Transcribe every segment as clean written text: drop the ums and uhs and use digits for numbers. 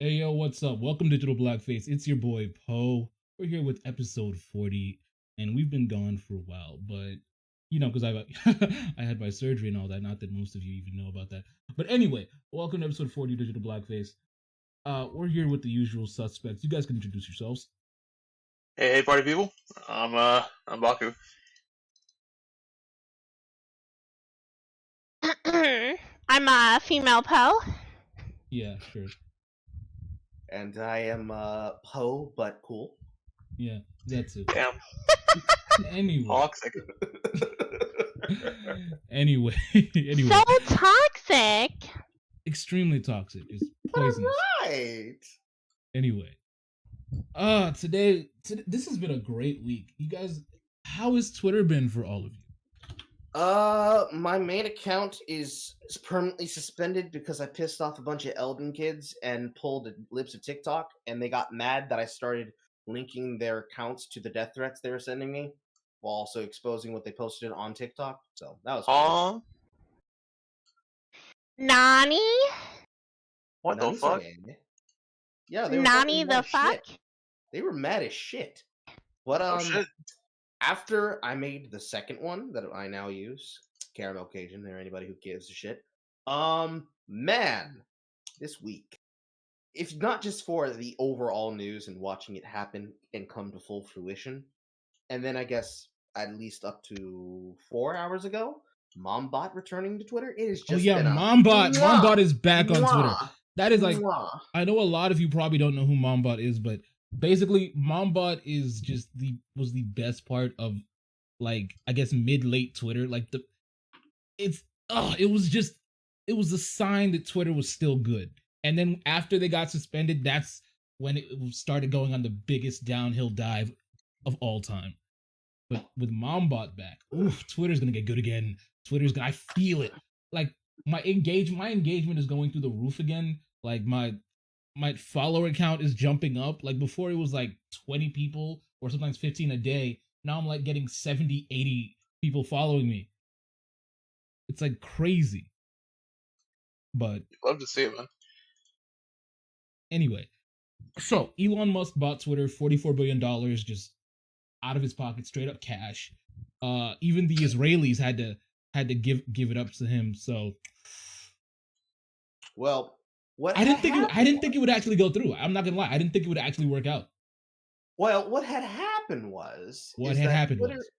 Hey yo, what's up? Welcome to Digital Blackface. It's your boy Poe. We're here with episode 40, and we've been gone for a while, but because I I had my surgery and all that. Not that most of you even know about that. But anyway, welcome to episode 40 of Digital Blackface. We're here with the usual suspects. You guys can introduce yourselves. Hey, party people. I'm Baku. I'm a female Poe. Yeah, sure. And I am Poe, but cool. Yeah, that's it. Damn, Anyway, toxic. anyway, So toxic. extremely toxic. It's poisonous. Right. Anyway, today this has been a great week. You guys, how has Twitter been for all of you? My main account is permanently suspended because I pissed off a bunch of Elden kids and pulled the lips of TikTok, and they got mad that I started linking their accounts to the death threats they were sending me, while also exposing what they posted on TikTok. So that was cool. Aw, Nani? what the Nani's fuck? okay. Yeah, they were Nani fucking mad the as fuck? shit. They were mad as shit. But Oh shit. after I made the second one that I now use, Caramel Cajun, or anybody who gives a shit, man, this week, if not just for the overall news and watching it happen and come to full fruition, and then I guess at least up to 4 hours ago, Mombot returning to Twitter, it is just been a Mombot. mwah, Mombot is back on Twitter. mwah, That is like, mwah. I know a lot of you probably don't know who Mombot is, but basically, Mombot is just was the best part of, like, I guess mid-late Twitter. Like it was a sign that Twitter was still good. And then after they got suspended, that's when it started going on the biggest downhill dive of all time. But with Mombot back, oof, Twitter's gonna get good again. I feel it. Like my engagement is going through the roof again. Like my follower count is jumping up. Like before it was like 20 people or sometimes 15 a day. Now I'm like getting 70, 80 people following me. It's like crazy. But Love to see it, man. anyway, so Elon Musk bought Twitter, $44 billion just out of his pocket, straight up cash. Even the Israelis had to give it up to him. So, Well, what I didn't think it would actually go through. I'm not gonna lie, I didn't think it would actually work out. Well, what had happened was What had happened Twitter, was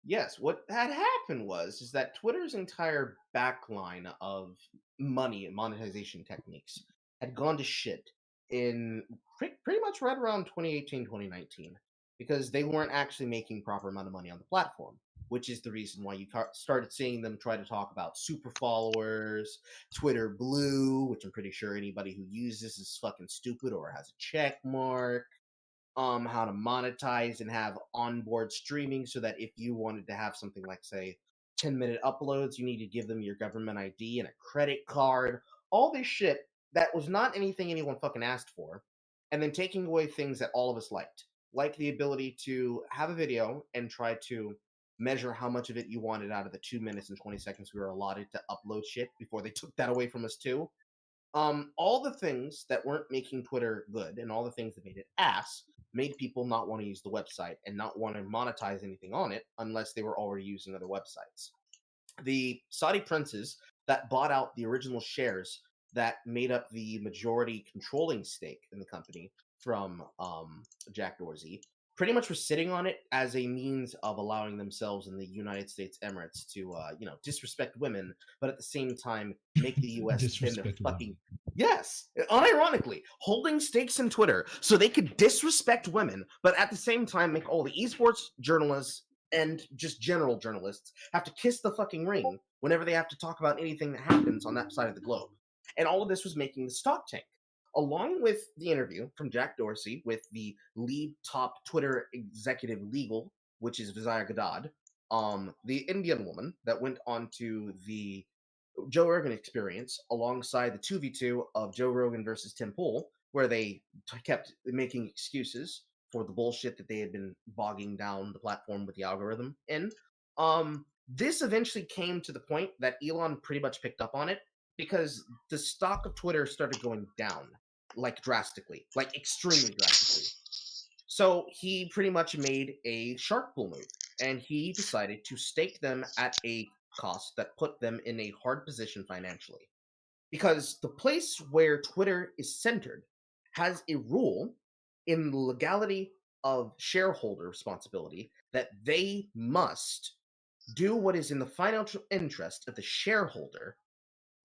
yes, what had happened was that Twitter's entire backline of money and monetization techniques had gone to shit in pretty much right around 2018, 2019, because they weren't actually making proper amount of money on the platform, which is the reason why you started seeing them try to talk about super followers, Twitter Blue, which I'm pretty sure anybody who uses is fucking stupid or has a check mark. How to monetize and have onboard streaming so that if you wanted to have something like, say, 10-minute uploads, you need to give them your government ID and a credit card. All this shit that was not anything anyone fucking asked for. And then taking away things that all of us liked. Like the ability to have a video and try to measure how much of it you wanted out of the 2 minutes and 20 seconds we were allotted to upload shit before they took that away from us too. All the things that weren't making Twitter good and all the things that made it ass made people not want to use the website and not want to monetize anything on it unless they were already using other websites. The Saudi princes that bought out the original shares that made up the majority controlling stake in the company from Jack Dorsey pretty much were sitting on it as a means of allowing themselves in the United States Emirates to, disrespect women, but at the same time make the U.S. spend their fucking yes, unironically holding stakes in Twitter so they could disrespect women, but at the same time make all the esports journalists and just general journalists have to kiss the fucking ring whenever they have to talk about anything that happens on that side of the globe. And all of this was making the stock tank. Along with the interview from Jack Dorsey with the lead top Twitter executive legal, which is Vizaya Gadad, the Indian woman that went on to the Joe Rogan experience alongside the 2v2 of Joe Rogan versus Tim Pool, where they kept making excuses for the bullshit that they had been bogging down the platform with the algorithm in. This eventually came to the point that Elon pretty much picked up on it because the stock of Twitter started going down. like drastically, like extremely drastically. So he pretty much made a shark pool move, and he decided to stake them at a cost that put them in a hard position financially. Because the place where Twitter is centered has a rule in the legality of shareholder responsibility that they must do what is in the financial interest of the shareholder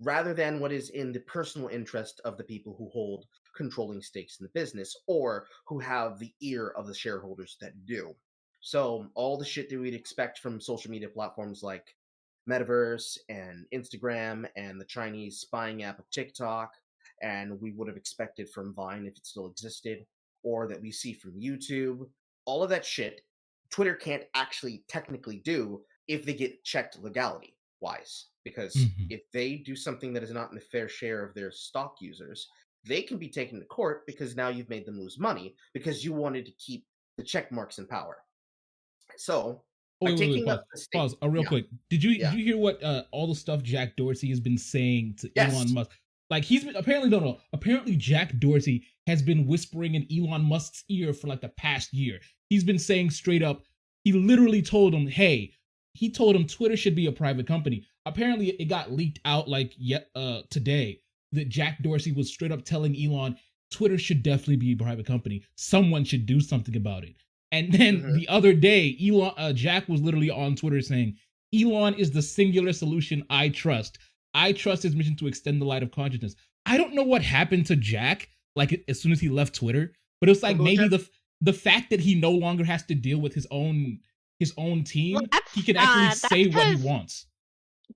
rather than what is in the personal interest of the people who hold controlling stakes in the business or who have the ear of the shareholders that do. So all the shit that we'd expect from social media platforms like Metaverse and Instagram and the Chinese spying app of TikTok, and we would have expected from Vine if it still existed, or that we see from YouTube, all of that shit, Twitter can't actually technically do if they get checked legality wise. Because if they do something that is not in the fair share of their stock users, they can be taken to court because now you've made them lose money because you wanted to keep the check marks in power. So, Wait, pause. Real quick. Did you hear what all the stuff Jack Dorsey has been saying to Elon Musk? Like he's been apparently Jack Dorsey has been whispering in Elon Musk's ear for like the past year. He's been saying straight up, he literally told him, he told him Twitter should be a private company. Apparently it got leaked out today that Jack Dorsey was straight up telling Elon Twitter should definitely be a private company. Someone should do something about it. And then the other day, Jack was literally on Twitter saying, Elon is the singular solution I trust. I trust his mission to extend the light of consciousness. I don't know what happened to Jack, like as soon as he left Twitter, but it's like maybe the fact that he no longer has to deal with his own team, he can actually say what he wants.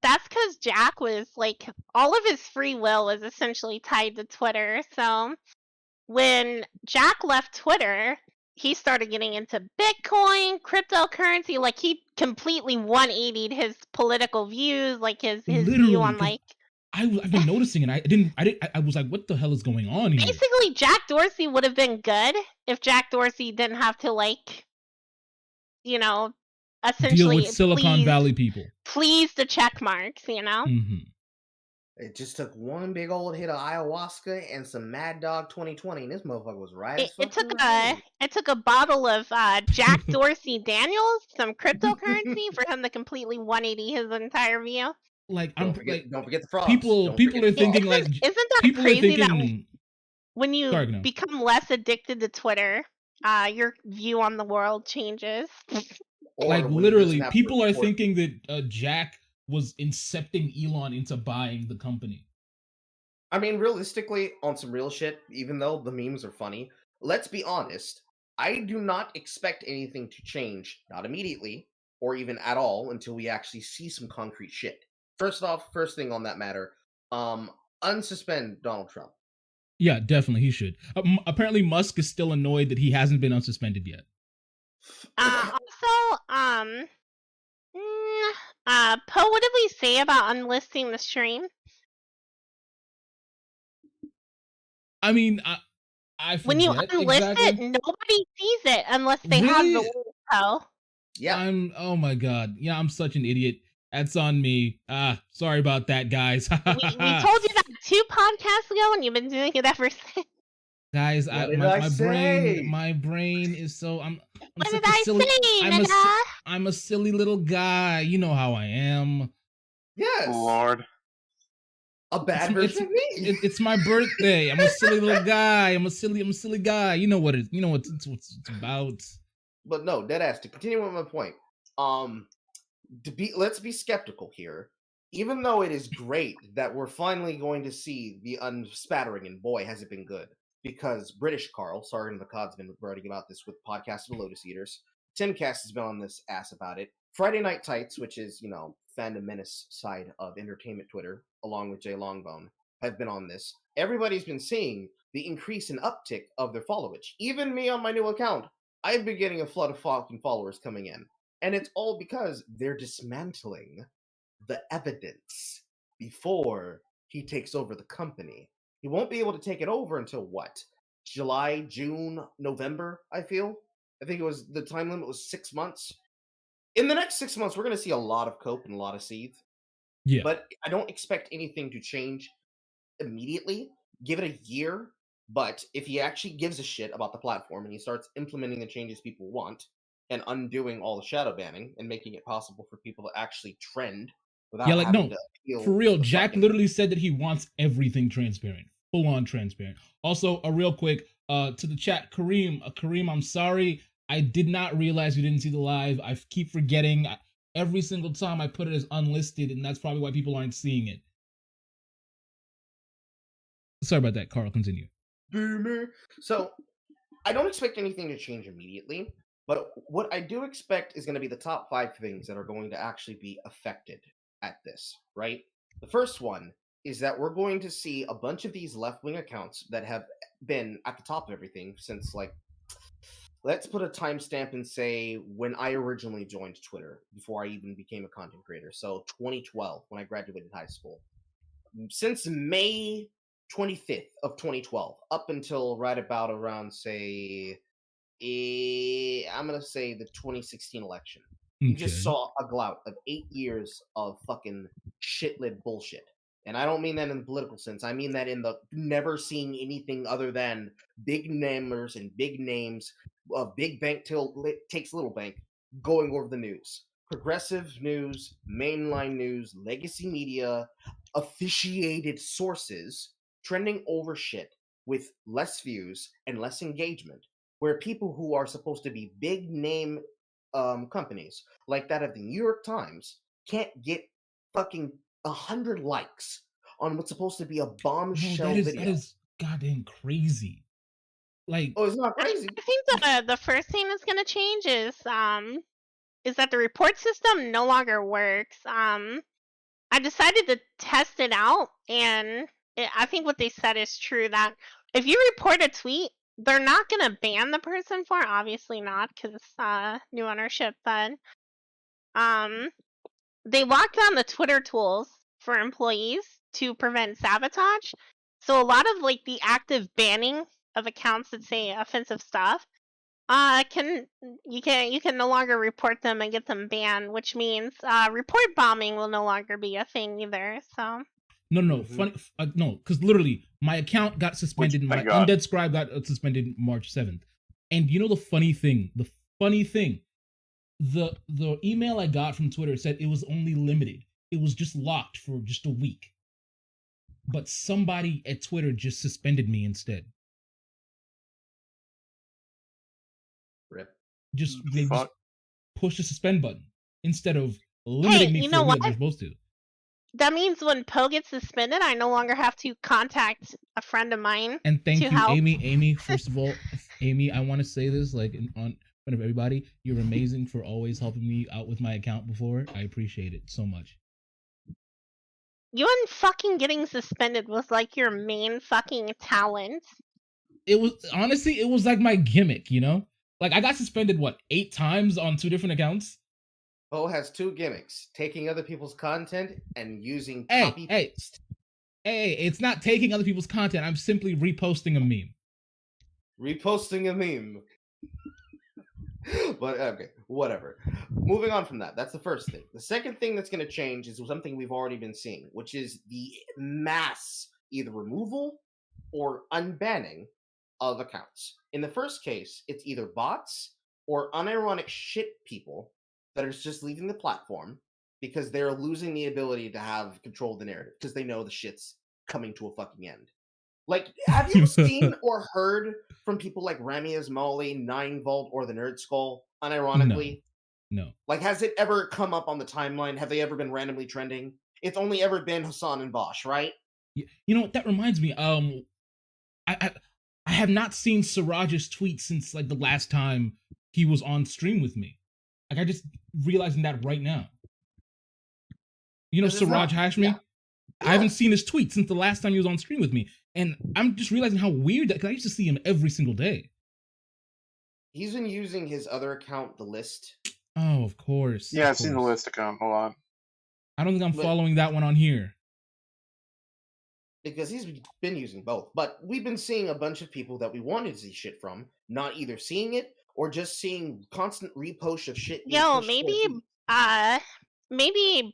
That's because Jack was like, all of his free will was essentially tied to Twitter. So when Jack left Twitter, he started getting into Bitcoin, cryptocurrency. Like he completely 180'd his political views, like his view on like. I've been noticing it. I was like, what the hell is going on here? Basically, Jack Dorsey would have been good if Jack Dorsey didn't have to essentially deal with Silicon Valley people. Please the check marks, It just took one big old hit of ayahuasca and some Mad Dog 2020, and this motherfucker was right. It took a bottle of Jack Dorsey Daniels, some cryptocurrency, for him to completely 180 his entire view. Like, don't forget the frogs. People are thinking like, isn't that crazy that when you become less addicted to Twitter, your view on the world changes? Like literally, people are thinking that Jack was incepting Elon into buying the company. I mean, realistically, on some real shit, even though the memes are funny, let's be honest, I do not expect anything to change, not immediately, or even at all, until we actually see some concrete shit. First thing on that matter, unsuspend Donald Trump. Yeah, definitely, he should. Apparently, Musk is still annoyed that he hasn't been unsuspended yet. Poe, what did we say about unlisting the stream? I mean, I forget when you unlist it, nobody sees it unless they have the link, Poe. Yeah. Oh my god. Yeah, I'm such an idiot. That's on me. Sorry about that, guys. we told you that 2 podcasts ago, and you've been doing it ever since. Guys, my brain is so I'm a silly little guy. You know how I am. Yes. Lord. A bad version of me. It's my birthday. I'm a silly little guy. I'm a silly guy. You know what it's about. But no, deadass, to continue with my point. Let's be skeptical here. Even though it is great that we're finally going to see the unspattering, and boy, has it been good. Because British Carl, Sergeant McCod's been writing about this with Podcast of the Lotus Eaters. Timcast has been on this ass about it. Friday Night Tights, which is, Fandom Menace side of entertainment Twitter, along with Jay Longbone, have been on this. Everybody's been seeing the increase in uptick of their followage. Even me on my new account, I've been getting a flood of fucking followers coming in. And it's all because they're dismantling the evidence before he takes over the company. He won't be able to take it over until what? July, June, November, I feel? I think it was, the time limit was 6 months. In the next 6 months, we're going to see a lot of cope and a lot of seethe. Yeah. But I don't expect anything to change immediately. Give it a year. But if he actually gives a shit about the platform and he starts implementing the changes people want and undoing all the shadow banning and making it possible for people to actually trend without Yeah, like having no, to appeal for real. to the Jack fucking literally said that he wants everything transparent, full on transparent. Also, a real quick to the chat, Kareem, I'm sorry, I did not realize you didn't see the live. I keep forgetting. Every single time I put it as unlisted, and that's probably why people aren't seeing it. Sorry about that, Carl. Continue. boomer. So I don't expect anything to change immediately, but what I do expect is going to be the top 5 things that are going to actually be affected at this, right? The first one is that we're going to see a bunch of these left-wing accounts that have been at the top of everything since, like, let's put a timestamp and say when I originally joined Twitter, before I even became a content creator. So 2012, when I graduated high school. Since May 25th of 2012 up until right about around, say, I'm gonna say the 2016 election. You just saw a glut of 8 years of fucking shitlid bullshit. And I don't mean that in the political sense. I mean that in the never seeing anything other than big namers and big names of big bank takes little bank going over the news. Progressive news, mainline news, legacy media, officiated sources trending over shit with less views and less engagement, where people who are supposed to be big name companies like that of the New York Times can't get fucking 100 likes on what's supposed to be a bombshell video. That is goddamn crazy. Like, oh, it's not crazy. I think the first thing that's going to change is that the report system no longer works. I decided to test it out, and I think what they said is true, that if you report a tweet, they're not going to ban the person for it, obviously not, because it's new ownership, but they locked down the Twitter tools for employees to prevent sabotage. So a lot of like the active banning of accounts that say offensive stuff, you can no longer report them and get them banned, which means report bombing will no longer be a thing either. So no, funny, no, because literally my account got suspended. My undead scribe got suspended March 7th, and you know the funny thing, the email I got from Twitter said it was only limited. It was just locked for just a week, but somebody at Twitter just suspended me instead. Rip. They just push the suspend button instead of limiting me for what they're supposed to. That means when Poe gets suspended, I no longer have to contact a friend of mine. And thank you, help. Amy. First of all, Amy, I want to say this on front of everybody. You're amazing for always helping me out with my account before. I appreciate it so much. You and fucking getting suspended was like your main fucking talent. It was honestly, it was like my gimmick, you know? Like I got suspended 8 times on 2 different accounts? Poe has 2 gimmicks: taking other people's content and using copy paste. Hey, it's not taking other people's content. I'm simply reposting a meme. Reposting a meme. But okay, whatever. Moving on from that, that's the first thing. The second thing that's going to change is something we've already been seeing, which is the mass either removal or unbanning of accounts. In the first case, it's either bots or unironic shit people that are just leaving the platform because they're losing the ability to have control of the narrative because they know the shit's coming to a fucking end. Like, have you seen or heard from people like Rami Ismaili, 9Volt, or the Nerd Skull, unironically? No. Like, has it ever come up on the timeline? Have they ever been randomly trending? It's only ever been Hassan and Bosch, right? You know what? That reminds me. I have not seen Siraj's tweet since like the last time he was on stream with me. Like I just realizing that right now. You know Siraj Hashmi? Yeah. I haven't seen his tweet since the last time he was on stream with me. And I'm just realizing how weird that, because I used to see him every single day. He's been using his other account, The List. Oh, of course. Yeah, I've seen The List account. Hold on. I don't think I'm following that one on here. Because he's been using both. But we've been seeing a bunch of people that we wanted to see shit from, not either seeing it or just seeing constant reposts of shit. Yo, maybe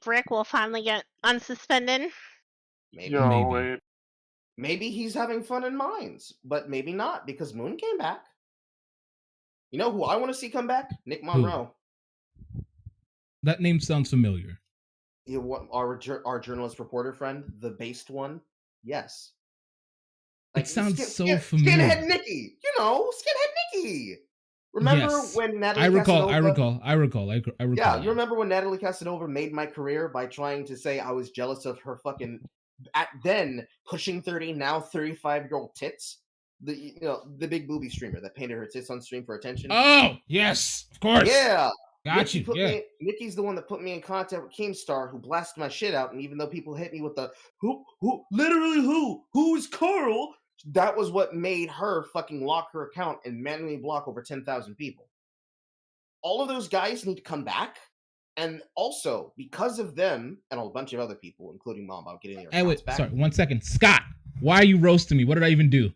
Brick will finally get unsuspended. Maybe. Wait. Maybe he's having fun in Mines, but maybe not, because Moon came back. You know who I want to see come back? Nick Monroe. That name sounds familiar. Our journalist reporter friend, the based one? Yes. It sounds so familiar. Skinhead Nikki! You know, Skinhead Nikki! Remember when Natalie I Casanova... recall. Yeah, you remember when Natalie Casanova made my career by trying to say I was jealous of her fucking, at then, pushing 30, now 35-year-old tits? The big booby streamer that painted her tits on stream for attention. Oh, yes, of course. Yeah. Got you. Yeah. Nikki's the one that put me in contact with Keemstar, who blasted my shit out, and even though people hit me with the who's Carl? That was what made her fucking lock her account and manually block over 10,000 people. All of those guys need to come back, and also because of them and a bunch of other people, including Mamba, getting their accounts back. Sorry, 1 second, Scott. Why are you roasting me? What did I even do?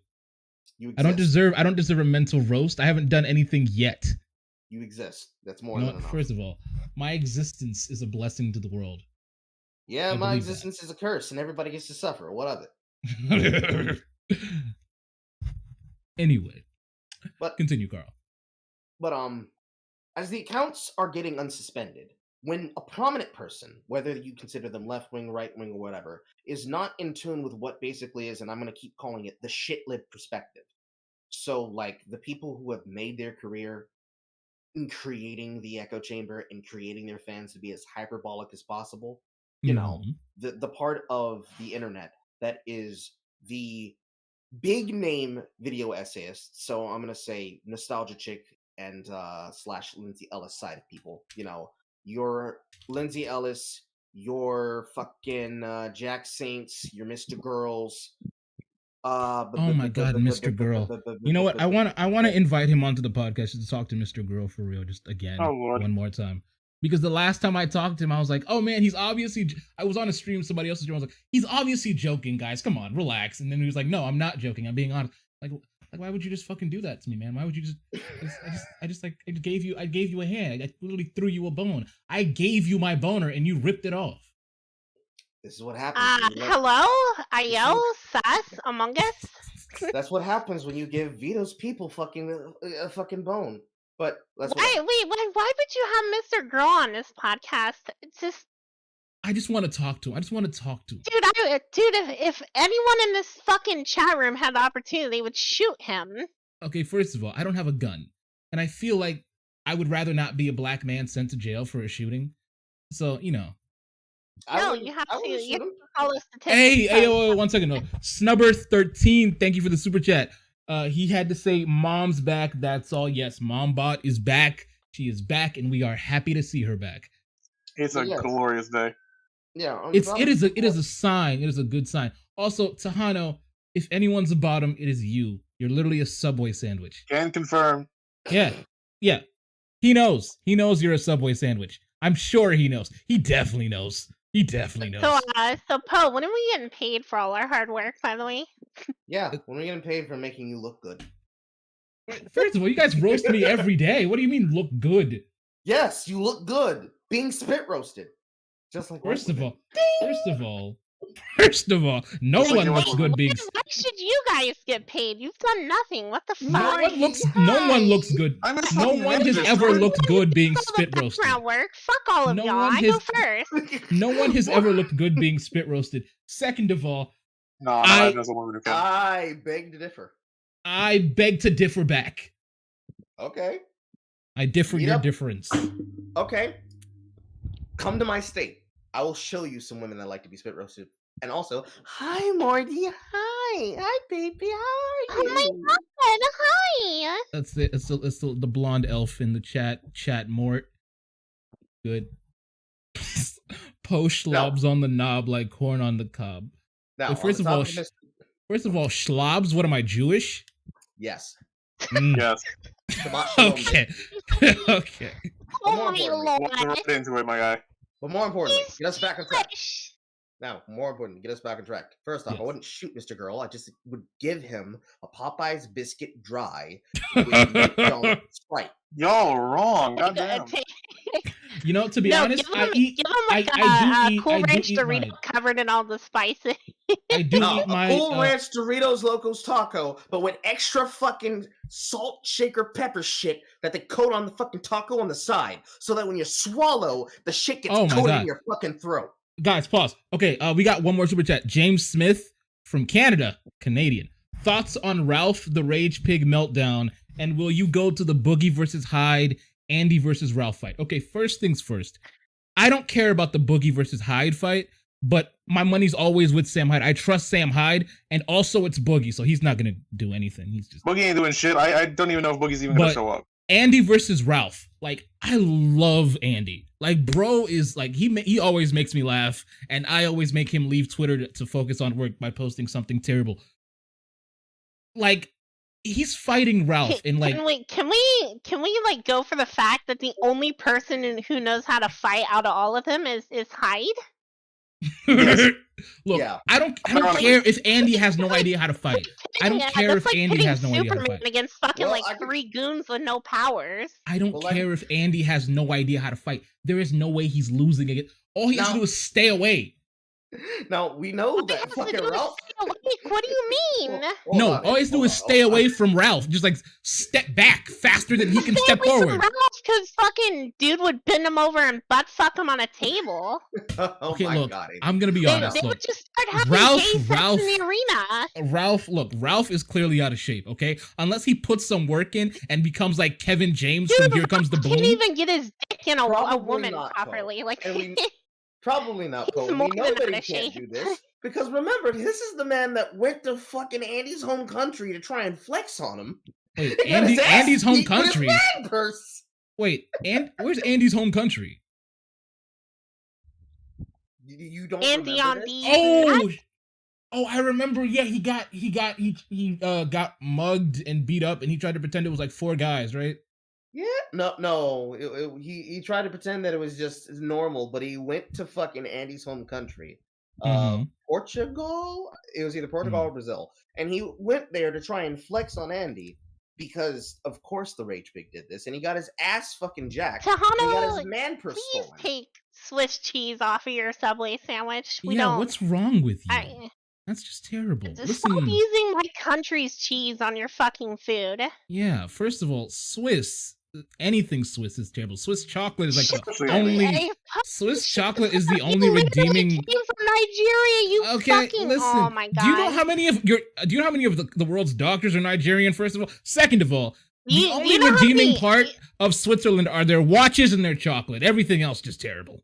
I don't deserve a mental roast. I haven't done anything yet. You exist. That's more than enough. First of all, my existence is a blessing to the world. Yeah, my existence is a curse, and everybody gets to suffer. What of it? Anyway, continue, Carl. But as the accounts are getting unsuspended, when a prominent person, whether you consider them left wing, right wing, or whatever, is not in tune with what basically is, and I'm going to keep calling it the shit-lib perspective. So, like, the people who have made their career in creating the echo chamber and creating their fans to be as hyperbolic as possible, you know, the part of the internet that is the big name video essayist. So I'm going to say Nostalgia Chick and / Lindsay Ellis side of people. You know, your Lindsay Ellis, your fucking Jack Saints, your Mr. Girls. Oh my God, Mr. Girl. You know what? I want to invite him onto the podcast to talk to Mr. Girl for real, just again, one more time. Because the last time I talked to him, I was like, oh man, he's obviously... I was on a stream, somebody else's stream, I was like, he's obviously joking, guys, come on, relax. And then he was like, no, I'm not joking, I'm being honest. Like why would you just fucking do that to me, man? Why would you I gave you a hand. I literally threw you a bone. I gave you my boner and you ripped it off. This is what happens. Hello? Ayo? Sass? Among Us? That's what happens when you give Vito's people a fucking bone. But why would you have Mr. Girl on this podcast? It's just... I just want to talk to him. Dude, if anyone in this fucking chat room had the opportunity, they would shoot him. Okay, first of all, I don't have a gun. And I feel like I would rather not be a black man sent to jail for a shooting. So, you know. No, you have to follow statistics. Hey, 1 second. No. Snubber13, thank you for the super chat. He had to say, Mom's back, that's all. Yes, Mombot is back. She is back, and we are happy to see her back. It's a glorious day. Yeah. It is a sign. It is a good sign. Also, Tahano, if anyone's a bottom, it is you. You're literally a Subway sandwich. Can confirm. Yeah. He knows. He knows you're a Subway sandwich. I'm sure he knows. He definitely knows. So Poe, when are we getting paid for all our hard work, by the way? Yeah, when are we getting paid for making you look good? First of all, you guys roast me every day. What do you mean look good? Yes, you look good. Being spit roasted. Just like First of all, no one looks good being... Why should you guys get paid? You've done nothing. What the fuck? No one looks good. No one has ever looked good being spit roasted. Work. Fuck all of y'all. I go first. No one has ever looked good being spit roasted. Second of all, I beg to differ. I beg to differ back. Okay. I differ your difference. Okay. Come to my state. I will show you some women that like to be spit roasted. And also, hi Morty, hi baby, how are you? Oh my God, hi. That's it. It's the blonde elf in the chat. Mort. Good. Post schlobs on the knob like corn on the cob. Now, first of all, schlobs. What am I, Jewish? Yes. Yes. Okay. Okay. Oh my Lord. Walk right into it, my guy. But more importantly, get us back on track. Now, more importantly, get us back on track. First off, I wouldn't shoot Mr. Girl. I just would give him a Popeye's biscuit dry with Sprite. Y'all wrong. Goddamn. You know, to be No, honest, give him like I a Cool do Ranch eat Dorito mine. covered in all the spices. I do No, eat a my Cool Ranch Doritos Locos Taco, but with extra fucking salt shaker pepper shit that they coat on the fucking taco on the side, so that when you swallow, the shit gets Oh my coated God. in your fucking throat. Guys, pause. Okay, we got one more super chat. James Smith from Canada, Canadian. Thoughts on Ralph the Rage Pig meltdown, and will you go to the Boogie versus Hyde, Andy versus Ralph fight? Okay, first things first. I don't care about the Boogie versus Hyde fight, but my money's always with Sam Hyde. I trust Sam Hyde, and also it's Boogie, so he's not gonna do anything. He's just Boogie ain't doing shit. I don't even know if Boogie's even gonna But- show up. Andy versus Ralph. Like, I love Andy. Like, bro is like, he always makes me laugh, and I always make him leave Twitter to focus on work by posting something terrible. Like, he's fighting Ralph in like Can we like go for the fact that the only person who knows how to fight out of all of them is Hyde? Look, Yeah. I don't care if Andy has no idea how to fight. I don't care if That's like Andy pitting has no idea how to Superman fight. against fucking Well, like I could- 3 goons with no powers. I don't Well, care if Andy has no idea how to fight. There is no way he's losing again. All he has to do is stay away. Now, we know What that has to fucking do with Ralph... stay awake? What do you mean? Hold No, on, all he has to do hold is on, stay hold on. away from Ralph. Just like step back faster than he can Stay step away from forward. Ralph, because fucking dude would bend him over and butt fuck him on a table. Oh Okay, my look, God. I'm gonna be They, honest. they Look, would just start having Ralph- gay sex Ralph- in the arena. Ralph is clearly out of shape, okay? Unless he puts some work in and becomes like Kevin James Dude, from Here Comes the Ralph can't Boom. even get his dick in a Probably woman not, properly. Cole. Like, And we- Probably not, He's Cole. We more know than Oh, that out he of can't shape. do this. Because remember, this is the man that went to fucking Andy's home country to try and flex on him. Wait, He got his ass Andy's home beat with his country. man purse. Wait, where's Andy's home country? You don't Andy remember on this? D. Oh, I remember. Yeah, he got mugged and beat up, and he tried to pretend it was like 4 guys, right? Yeah, no. He tried to pretend that it was just normal, but he went to fucking Andy's home country, Mhm. Portugal. It was either Portugal or Brazil, and he went there to try and flex on Andy because, of course, the Rage Pig did this, and he got his ass fucking jacked. And he got his Tahano, man purse please stolen. take Swiss cheese off of your Subway sandwich. We Yeah, don't. what's wrong with you? I, That's just terrible. just stop Listen, using my country's cheese on your fucking food. yeah. First of all, anything Swiss is terrible. Swiss chocolate is like the Especially only. Hey, Swiss chocolate is the you only literally redeeming. came from Nigeria. You Okay, fucking. listen. Oh my god. Do you know how many of the world's doctors are Nigerian? First of all, second of all, the Do only you know how redeeming many- part of Switzerland are their watches and their chocolate. Everything else just terrible,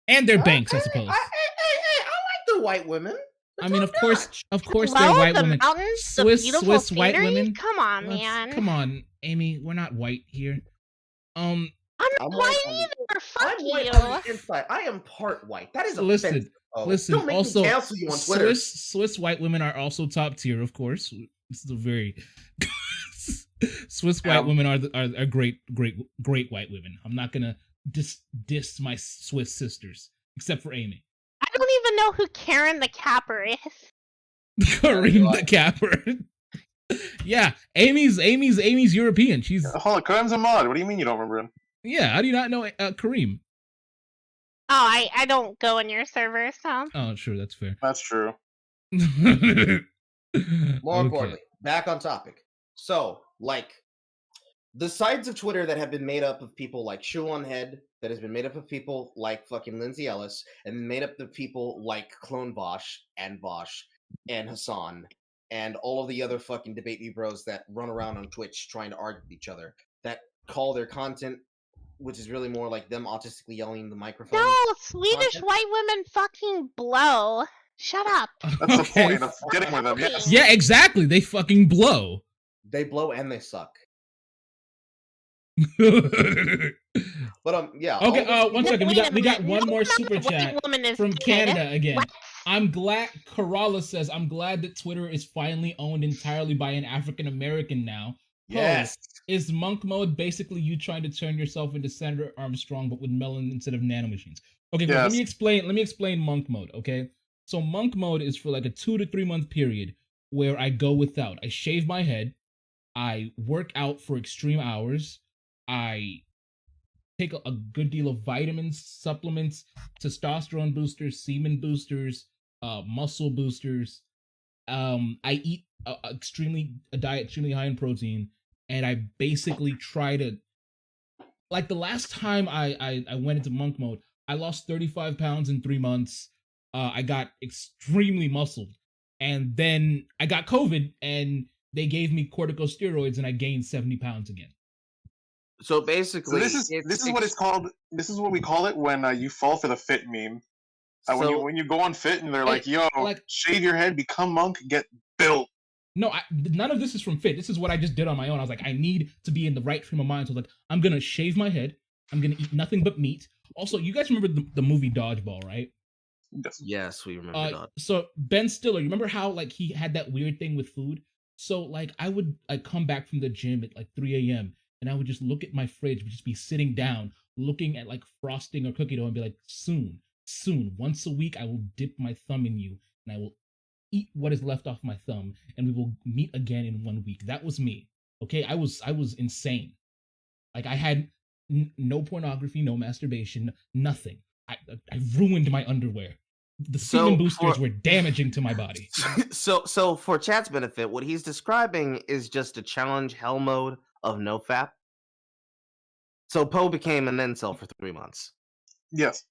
and their banks, I suppose. I like the white women. I mean, of course, they're Well, white the women. mountains, Swiss the beautiful white scenery? women. Come on, Let's- man. Come on, Amy. We're not white here. I'm I'm not white white on the- either. Fuck I'm white you. on the inside. I am part white. That is Listen, offensive. Oh, listen. Don't make Also, me cancel you on Twitter. Swiss white women are also top tier, of course. This is a very Swiss white women are great white women. I'm not gonna diss my Swiss sisters, except for Amy. I don't even know who Karen the Capper is. Kareem the Capper. Yeah, Amy's European. She's Hold on, Karen's a mod. What do you mean you don't remember him? yeah. How do you not know Kareem? Oh, I don't go in your server, so. Oh, sure, that's fair. That's true. More Okay. importantly, back on topic. So, like, the sides of Twitter that have been made up of people like Shoe on Head, that has been made up of people like fucking Lindsay Ellis, and made up of people like Clone Bosch and Hassan, and all of the other fucking debate me bros that run around on Twitch trying to argue with each other, that call their content, which is really more like them autistically yelling in the microphone. No, Swedish Content? white women fucking blow. Shut up. That's Okay. the point of getting with them. Yes. Yeah, exactly. They fucking blow. They blow and they suck. Okay, But yeah. all the- one second. Wait a We got minute. one No more amount super of white chat woman is from good. Canada again. What? I'm glad Kerala says, I'm glad that Twitter is finally owned entirely by an African American now. Yes. Is monk mode basically you trying to turn yourself into Senator Armstrong but with melon instead of nanomachines? Okay, Yes. let me explain monk mode, okay? So monk mode is for like a 2 to 3 month period where I go without. I shave my head, I work out for extreme hours, I take a good deal of vitamins, supplements, testosterone boosters, semen boosters, muscle boosters. I eat a diet extremely high in protein, and I basically try to, like, the last time I went into monk mode, I lost 35 pounds in 3 months. I got extremely muscled, and then I got COVID, and they gave me corticosteroids, and I gained 70 pounds again. So basically, this is what it's called. This is what we call it when you fall for the fit meme. When you go on fit and they're like, "Yo, shave your head, become monk, get built." No, none of this is from fit. This is what I just did on my own. I was like, I need to be in the right frame of mind. So I was like, I'm gonna shave my head. I'm gonna eat nothing but meat. Also, you guys remember the movie Dodgeball, right? Yes, we remember that. So Ben Stiller, you remember how like he had that weird thing with food? So like I would come back from the gym at like 3 a.m. and I would just look at my fridge, would just be sitting down, looking at like frosting or cookie dough and be like, soon, once a week I will dip my thumb in you and I will eat what is left off my thumb and we will meet again in 1 week. That was me. Okay, I was insane. Like I had no pornography, no masturbation, nothing. I ruined my underwear. The semen boosters were damaging to my body. So for chat's benefit, what he's describing is just a challenge hell mode of nofap. So Poe became an incel for 3 months. Yes.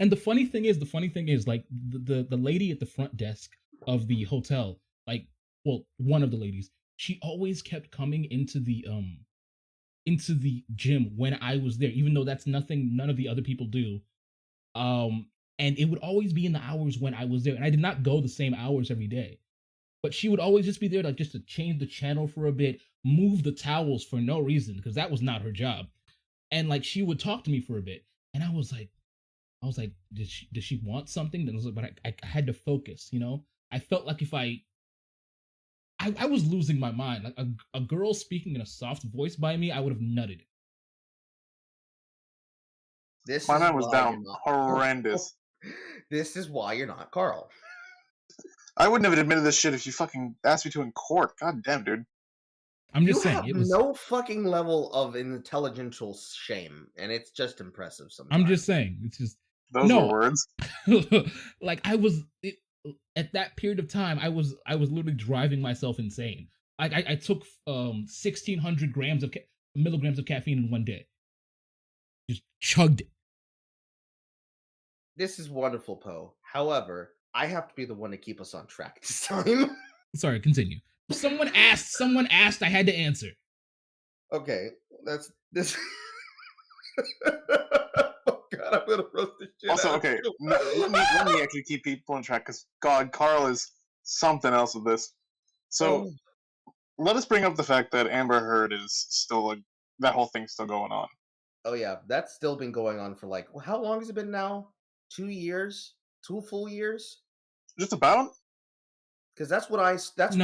And the funny thing is, like the lady at the front desk of the hotel, like, well, one of the ladies, she always kept coming into the gym when I was there, even though that's nothing none of the other people do. And it would always be in the hours when I was there, and I did not go the same hours every day. But she would always just be there, like, just to change the channel for a bit, move the towels for no reason, because that was not her job. And like she would talk to me for a bit, and I was like, did she want something? And I was like, but I had to focus, you know. I felt like if I was losing my mind. Like a girl speaking in a soft voice by me, I would have nutted. My man was down horrendous. This is why you're not Carl. I wouldn't have admitted this shit if you fucking asked me to in court. God damn, dude. I'm just saying. You have no fucking level of intelligential shame, and it's just impressive sometimes. I'm just saying. It's just... Those were words. Like, at that period of time, I was literally driving myself insane. Like, I took 1,600 milligrams of caffeine in 1 day. Just chugged it. This is wonderful, Poe. However, I have to be the one to keep us on track this time. Sorry, continue. Someone asked, I had to answer. Okay, that's this. Oh God, I'm gonna roast this shit. Also, okay, let me actually keep people on track, because God, Carl is something else with this. So, let us bring up the fact that Amber Heard is still that whole thing's still going on. Oh yeah, that's still been going on for like, how long has it been now? 2 years? 2 full years? Just about? Because that's when I started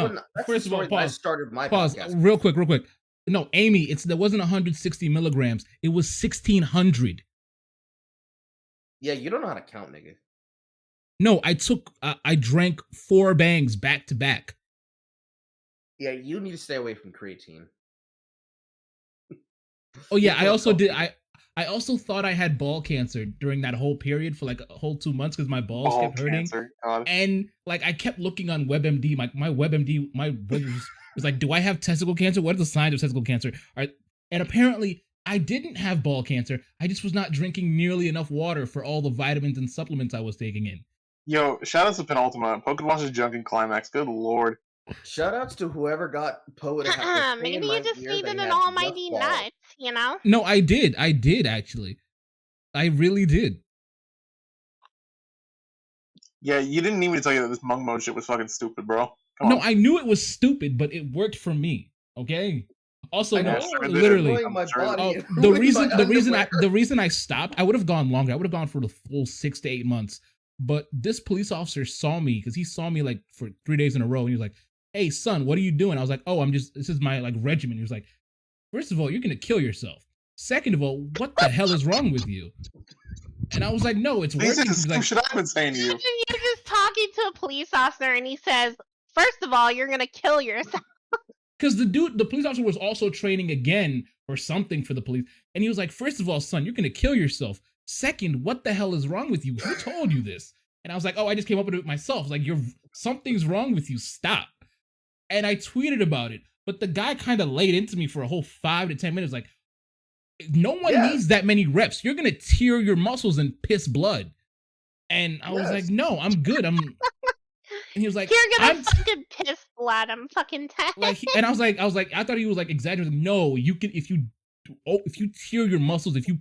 my podcast. Real quick. No, Amy, there wasn't 160 milligrams. It was 1,600. Yeah, you don't know how to count, nigga. No, I drank 4 bangs back to back. Yeah, you need to stay away from creatine. Oh yeah, I also did. I also thought I had ball cancer during that whole period for like a whole 2 months because my balls kept hurting. And like I kept looking on WebMD. My WebMD, my brother was like, "Do I have testicle cancer? What are the signs of testicle cancer?" And apparently I didn't have ball cancer. I just was not drinking nearly enough water for all the vitamins and supplements I was taking in. Yo, shout out to Penultima. Poe could watch his junk in Climax. Good lord. Shoutouts to whoever got Poe to have this maybe you just needed an almighty nut, you know? No, I did actually. I really did. Yeah, you didn't need me to tell you that this monk mode shit was fucking stupid, bro. No, I knew it was stupid, but it worked for me. Okay. Also, literally, the reason I stopped, I would have gone longer. I would have gone for the full 6 to 8 months. But this police officer saw me because he saw me like for 3 days in a row, and he was like, "Hey, son, what are you doing?" I was like, "Oh, this is my like regimen." He was like, "First of all, you're gonna kill yourself. Second of all, what the hell is wrong with you?" And I was like, "No, it's working." He's like, "Should I've been saying to you?" Imagine you're just talking to a police officer, and he says, "First of all, you're gonna kill yourself." because the police officer was also training again or something for the police. And he was like, first of all, son, you're going to kill yourself. Second, what the hell is wrong with you? Who told you this? And I was like, oh, I just came up with it myself. Like, something's wrong with you. Stop. And I tweeted about it. But the guy kind of laid into me for a whole 5 to 10 minutes. Like, no one needs that many reps. You're going to tear your muscles and piss blood. And I was like, no, I'm good. And he was like, you're gonna fucking piss blood. I'm fucking tired. And I was like, I thought he was like exaggerating. No, you can, if you tear your muscles, if you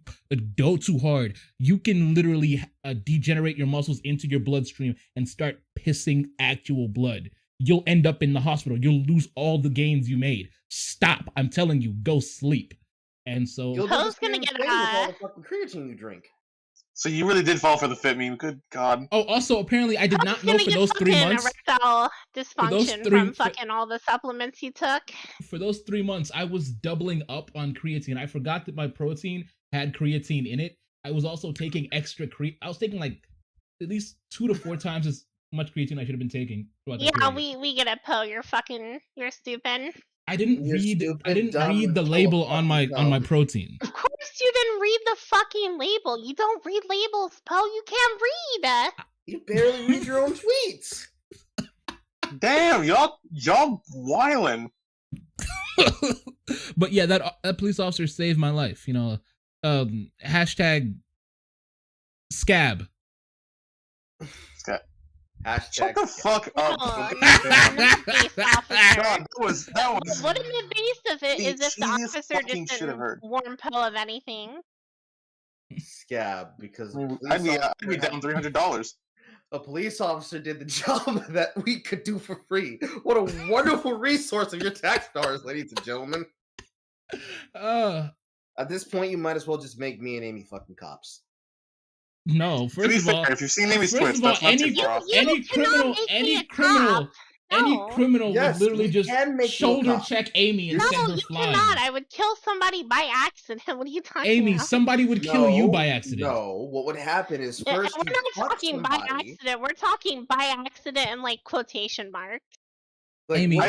go too hard, you can literally degenerate your muscles into your bloodstream and start pissing actual blood. You'll end up in the hospital. You'll lose all the gains you made. Stop. I'm telling you, go sleep. And so Poe's gonna get with all the fucking creatine you drink. So you really did fall for the fit meme. Good God. Oh, also, apparently, I did not know for those 3 months. Erectile dysfunction from fucking all the supplements he took. For those 3 months, I was doubling up on creatine. I forgot that my protein had creatine in it. I was also taking extra I was taking like at least 2 to 4 times as much creatine I should have been taking. Yeah, we get it, Poe. You're stupid. I didn't read the label on my protein. Of course you didn't read the fucking label. You don't read labels, Poe. You can't read. You barely read your own tweets. Damn, y'all wildin'. But yeah, that police officer saved my life. You know, hashtag scab. Hashtag shut the fuck up. God, that was. What in the base of it is if the officer just didn't warn Poe of anything? Scab, because I'd be down $300. A police officer did the job that we could do for free. What a wonderful resource of your tax dollars, ladies and gentlemen. At this point, you might as well just make me and Amy fucking cops. No, first of all, if you've seen Amy's Twitch, that's not too far off. Any criminal would literally just shoulder check Amy and send her flying. No, you cannot. I would kill somebody by accident. What are you talking Amy, about? somebody would kill you by accident. No, what would happen is first we're not talking by accident. We're talking by accident and like quotation marks. Like, Amy,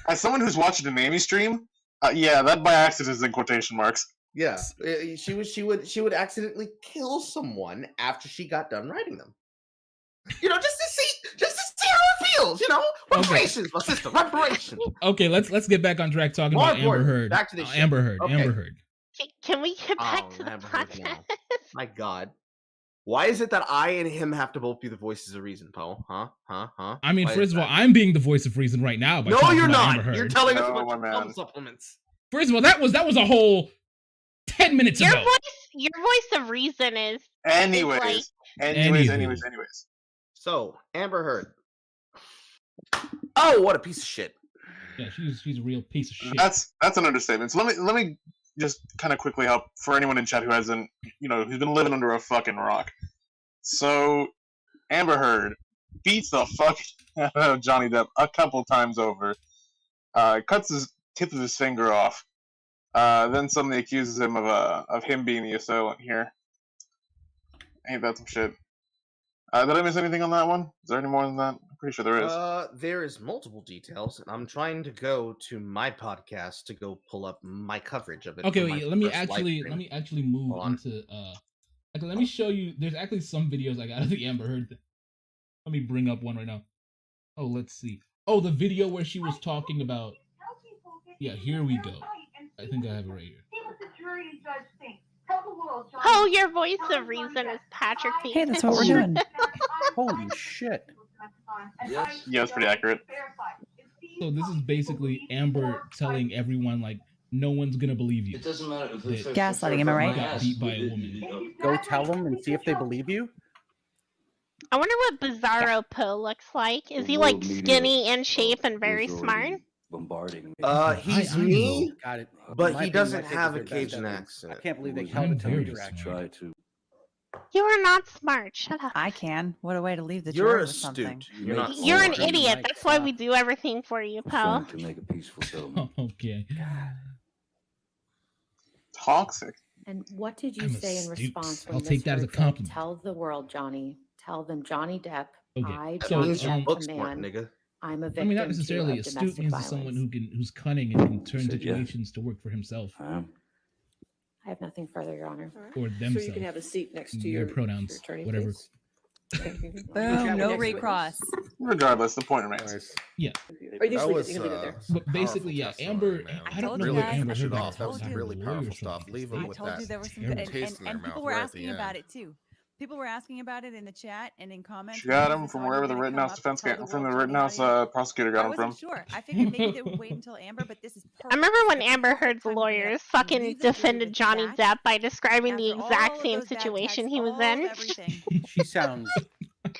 as someone who's watching an Amy stream, yeah, that by accident is in quotation marks. Yeah, she would accidentally kill someone after she got done writing them. You know, just to see how it feels. You know, reparations, my sister, reparations. Okay, let's get back on track talking about Amber Heard. Back to this Amber Heard. Okay. Amber Heard. Can we get back to the podcast? My God, why is it that I and him have to both be the voices of reason, Poe? Huh? I mean, first of all, I'm being the voice of reason right now. No, you're not. You're telling us about supplements. First of all, that was a whole 10 minutes ago. Your voice of reason is anyways. So, Amber Heard. Oh, what a piece of shit. Yeah, she's a real piece of shit. That's an understatement. So let me just kind of quickly help for anyone in chat who hasn't, who's been living under a fucking rock. So, Amber Heard beats the fuck out of Johnny Depp a couple times over. Cuts his tip of his finger off. Then somebody accuses him of him being the assailant here. Ain't that some shit? Did I miss anything on that one? Is there any more than that? I'm pretty sure there is. There is multiple details, and I'm trying to go to my podcast to go pull up my coverage of it. Okay, wait, let me actually move on to let me show you. There's actually some videos I got of the Amber Heard thing. Let me bring up one right now. Oh, let's see. Oh, the video where she was talking about. Yeah, here we go. I think I have it right here. Oh, your voice of reason is Patrick. Hey, that's what we're doing. Holy shit. Yes. Yeah, it's pretty accurate. So this is basically Amber telling everyone, like, no one's gonna believe you. It doesn't matter if gaslighting, am I right? Got beat by a woman. Go tell them and see if they believe you. I wonder what Bizarro Poe looks like. Is he like skinny in shape and very smart? Bombarding. He's me, Got it. but My he opinion, doesn't I think have is a their best Cajun evidence. accent. I can't believe they I'm held it to very me direction. Try to. You are not smart. Shut up. I can. What a way to leave the You're jury with astute. something. You're not. You're an smart. idiot. Mike, That's why stop. we do everything for you, Poe. Trying to make a peaceful settlement. Okay. Toxic. And what did you I'm say in astute. response when I'll take that as a Heard said, compliment. Tell the world, Johnny. Tell them, Johnny Depp. Okay. I, That So, means you Johnny Depp, book a smart, man, nigga. I'm a I victim mean, not necessarily of astute domestic means violence. someone who's cunning and can turn Said yes. situations to work for himself I have nothing further, Your Honor. or So themselves. you can have a seat next to Their your pronouns, your attorney, whatever. please. Boom, no recross. Regardless, the point remains. Nice. Yeah, Or you just That leave was it, you can leave it there. but basically, yeah, Amber. man. I don't know really where guys, Amber push heard it that. off. That was Talking to really the powerful lawyers stuff. from Leave because them I with told that. you there was some terrible. good, Taste in their and mouth people were right at the asking about end. it too. People were asking about it in the chat and in comments. She got When him is this from audio wherever the gonna come Rittenhouse up? defense Tell from the the world, tell Rittenhouse audience. prosecutor got I him from. wasn't sure. I figured maybe they would wait until Amber, but this is perfect. I remember when It's the Amber perfect Heard's time to bring it up. lawyers You fucking leave the jury defended with Johnny that Depp by describing the after all exact of same those bad situation texts, he was all in. of everything. She sounds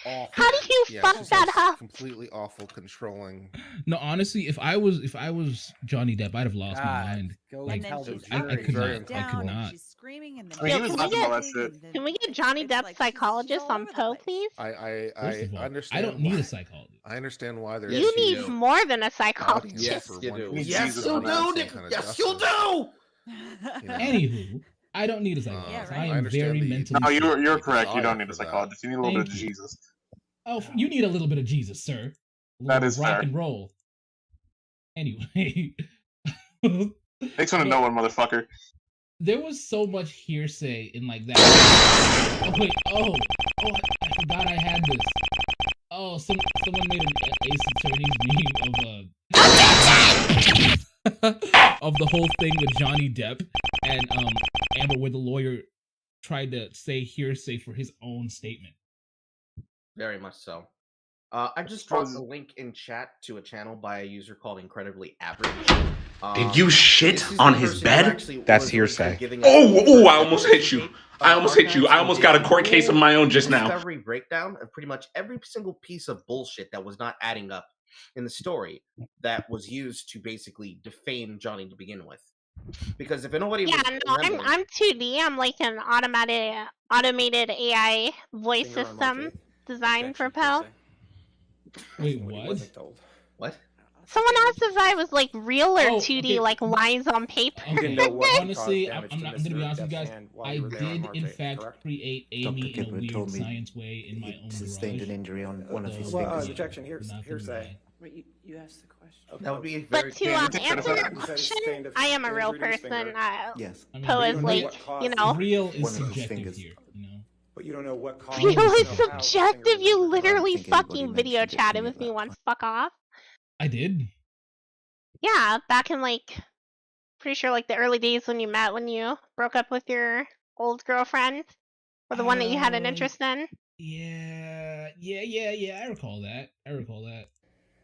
awful. How do you Yeah, fuck she that sounds up? completely awful, controlling. No, honestly, if I was Johnny Depp, I'd have lost my God, mind. go Like, And then tell she's the I jury. could very not. I could down, and not. she's screaming, and then I mean, he was Yo, laughing about that shit. Can we get Johnny it's Depp's like she's psychologist all on over the Poe, place. please? First of all, understand. I don't need why- a psychologist. I understand why there's. Yes, You you need do. more than a audience psychologist. Yes, for you one do. person Yes, to you want do, some Nick. kind of Yes, you justice. do. You know? Anywho, I don't need a psychologist. Yeah, right. I I am understand very the- mentally. No, stable. you're correct. You desire don't need a for that. psychologist. You need a little bit of Thank you. Jesus. Oh, you need a little bit of Jesus, sir. A That little is rock fair. and roll. Anyway, Makes one to know one, motherfucker. there was so much hearsay in like that. Oh wait, I forgot I had this. Oh, someone made an Ace Attorney's meme of the whole thing with Johnny Depp and Amber, where the lawyer tried to say hearsay for his own statement. Very much so. I just dropped a link in chat to a channel by a user called Incredibly Average. Did you shit this is on the his person who bed? actually That's was hearsay. giving us Oh, I the almost hit you. I almost hit you. I almost got a court case of my own just now. Discovery breakdown of pretty much every single piece of bullshit that was not adding up in the story that was used to basically defame Johnny to begin with. Because if nobody Yeah, was no, remembering- I'm 2D. I'm like an automated AI voice system designed for Poe. Wait, what? What? Someone asked if I was like real or Oh, 2D, okay. like lines on paper. Okay, know what honestly, caused I'm damage to gonna be Mr. honest with you Depp's guys. hand while I you were there on did, March in 8th, fact, correct? create Amy Dr. in a Kipling weird told me science way in my own sustained garage. an injury on one of his So, Well, fingers. objection, not gonna hearsay. lie. Wait, you asked the question. That would be very But to Yeah, you answer take credit for your that. You said question, sustained a I am a real injury to his person. finger. Yes. I mean, Poe But you is don't know like, what caused you it. know, real is One of his subjective fingers. here, you know. But you don't know what caused real it. You is don't know how his finger subjective. was You injured. literally think anybody fucking video mentioned it to chatted me with at me that once. time. Fuck off. I did. Yeah, back in like, pretty sure like the early days when you broke up with your old girlfriend, or the one that you had an interest in. Yeah. I recall that.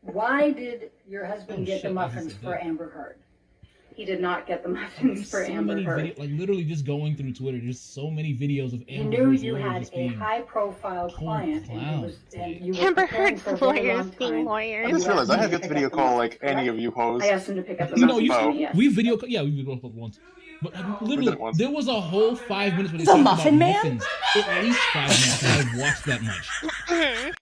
Why did your husband Oh, get shit, the I muffins said for that. Amber Heard? He did not get the muffins for So Amber many Heard. like literally just going through Twitter. There's so many videos of He Amber knew Heard's you lawyers had just a being high-profile cold client, clowns. and you were Amber preparing Heard's for a very lawyers long being time. I lawyers. just realized I have yet to Pick up video the call muffins, like any of you hoes. I asked him to pick up the You know, muffins for me. Yes. we video called once. But literally, it once. there was a whole 5 minutes where they The talked Muffin about Man? muffins. At least 5 minutes. I've watched that much.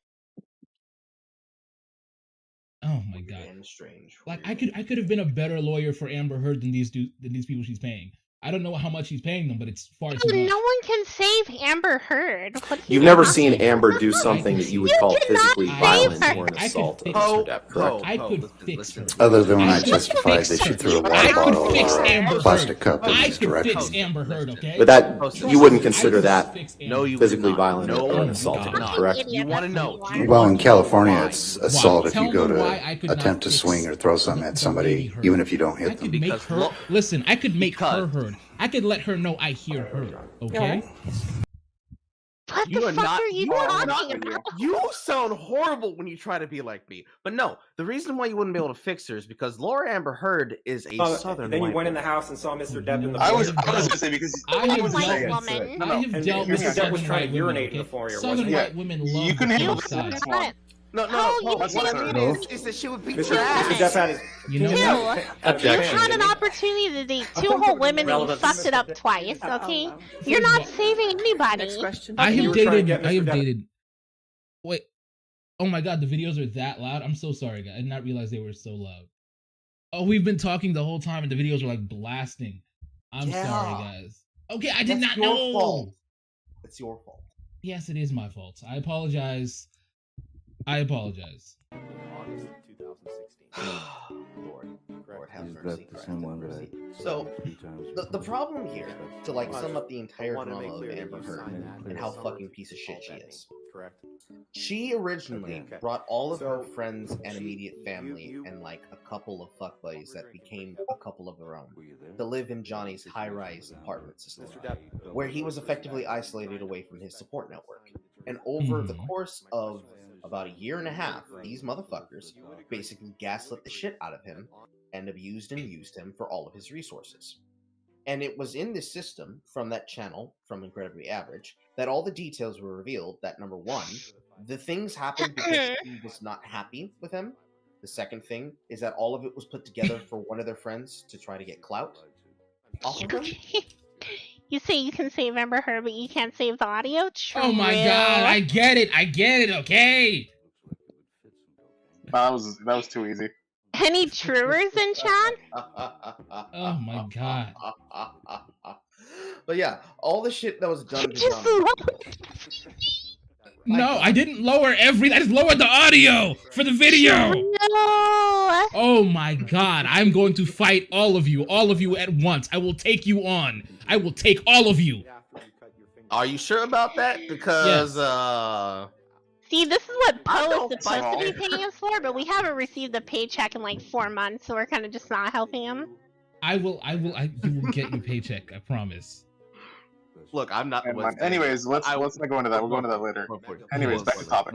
Oh my god! And strange. Like I could have been a better lawyer for Amber Heard than these people she's paying. I don't know how much she's paying them, but it's far too Dude, much. no one can save Amber Heard. What are You've you never talking seen about? Amber do something that you would call physically save violent her. or an I could assault of fix Mr. her. Depp, correct? I could fix her. Other than when I I could testified fix that she her. threw a I water could bottle fix or Amber a plastic Heard. cup in I his could direction. fix Amber Heard, okay? But that you wouldn't consider I could that fix Amber No, Heard. you physically would not. violent No, or an oh, assault, God. correct? Idiot, You wanna that's know. what You you Well, want. in California, Why? it's assault if Tell you go me why I to could not attempt to fix swing or throw something the at somebody, lady Heard. even if you don't I hit could them. make Because her look- listen. I could make her because- heard. I could let her know I hear her. Okay. What You the are fuck not. are you You are talking not. about? You sound horrible when you try to be like me. But no, the reason why you wouldn't be able to fix her is because Laura Amber Heard is a southern Then you white went in the woman. house and saw Mr. Depp in the I was morning. gonna say because I White have white dealt woman. No, I have And dealt with Mr. Depp was Southern trying to white women. urinate in Okay? the foyer, Southern wasn't he? white women love you can the handle South this side. next one. No, Oh, you what I can't- mean is that she would be Mr. trash. Depp had his You know penis what? out- had a You fan, had an didn't he? opportunity to date two whole women and you Relevant to fucked it Mr. up Depp. twice, okay? Oh, You're not saving anybody. Next question. I You have were trying to dated. get I have Mr. Depp- dated. Wait. Oh my god, the videos are that loud. I'm so sorry, guys. I did not realize they were so loud. Oh, we've been talking the whole time, and the videos are like blasting. I'm Yeah. sorry, guys. Okay, I did That's not your know. fault. It's your fault. Yes, it is my fault. I apologize. I apologize. August of 2016. Lord have Is mercy. that the same one that So, three times the problem here, to like sum up the entire wanna drama make of clear that Amber you Heard signed that and in how summer fucking piece of shit all she betting, is. correct? She originally Okay. brought all of her So, friends and she- immediate family you- and like a couple of fuck buddies that became a couple of their own to live in Johnny's high-rise apartment system, Mr. Depp, where he was effectively isolated away from his support network. And over the course of about a year and a half, these motherfuckers basically gaslit the shit out of him and abused and used him for all of his resources. And it was in this system, from that channel, from Incredibly Average, that all the details were revealed that, number one, the things happened because he was not happy with him. The second thing is that all of it was put together for one of their friends to try to get clout off of him. You say you can save Amber Heard, but you can't save the audio? True. Oh my god, I get it, okay. That was too easy. Any truers in chat? Oh my god. But yeah, all the shit that was done to Just Johnny. No, I didn't lower I just lowered the audio for the video. No. Oh my god, I'm going to fight all of you at once. I will take you on. I will take all of you. Are you sure about that? Because See, this is what Poe don't is supposed to fight. be paying us for, but we haven't received a paycheck in like 4 months, so we're kind of just not helping him. You will get your paycheck, I promise. look, I'm not. Anyways, let's not go into that. We'll go into that later. Anyways, back to topic.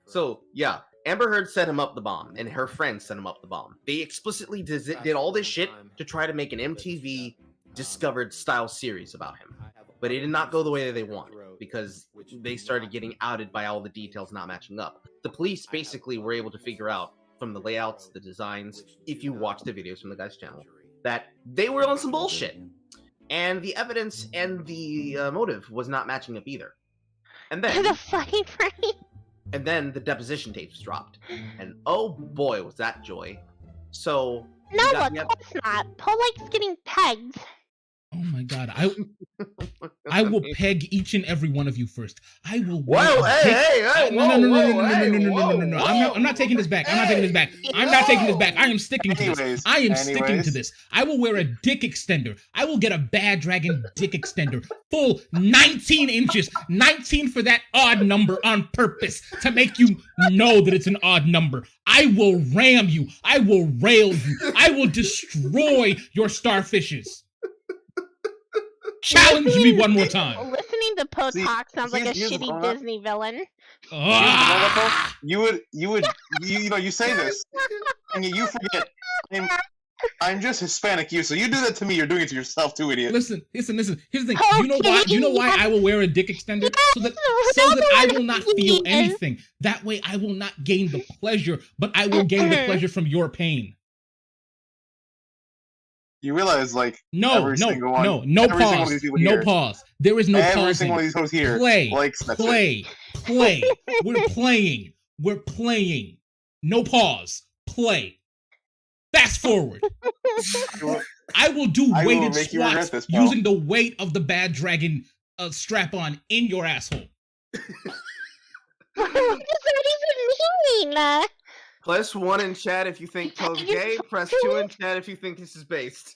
So yeah, Amber Heard set him up the bomb, and her friends set him up the bomb. They explicitly did all this shit to try to make an MTV Discovered style series about him, but it did not go the way that they wanted because they started getting outed by all the details not matching up. The police basically were able to figure out from the layouts, the designs, if you watch the videos from the guy's channel, that they were on some bullshit. And the evidence and the motive was not matching up either. And then the fucking right. And then the deposition tapes dropped. And oh boy, was that joy. So No, of course not. Poe likes getting pegged. Oh my god, I will peg each and every one of you first. I will. Whoa, hey, No. I'm not taking this back. I'm not taking this back. I am sticking to this. I am sticking to this. I will wear a dick extender. I will get a Bad Dragon dick extender. Full 19 inches. 19 for that odd number on purpose to make you know that it's an odd number. I will ram you. I will rail you. I will destroy your starfishes. Challenge me one more time. Listening to Poe talk sounds like a here's the shitty problem. Disney villain. You say this, and you forget. I'm just Hispanic, so you do that to me. You're doing it to yourself too, idiot. Listen. Here's the thing. You know why I will wear a dick extender? So that I will not feel anything. That way, I will not gain the pleasure, but I will gain the pleasure from your pain. You realize, like, no every single one, pause. every single one of these people No here, pause. There is no pause. Every single one of these hoes here likes that shit. Play. We're playing. No pause. Play. Fast forward. I will do weighted squats using the weight of the Bad Dragon strap-on in your asshole. What does that even mean? Press 1 in chat if you think Poe's gay. Press 2 in chat if you think this is based.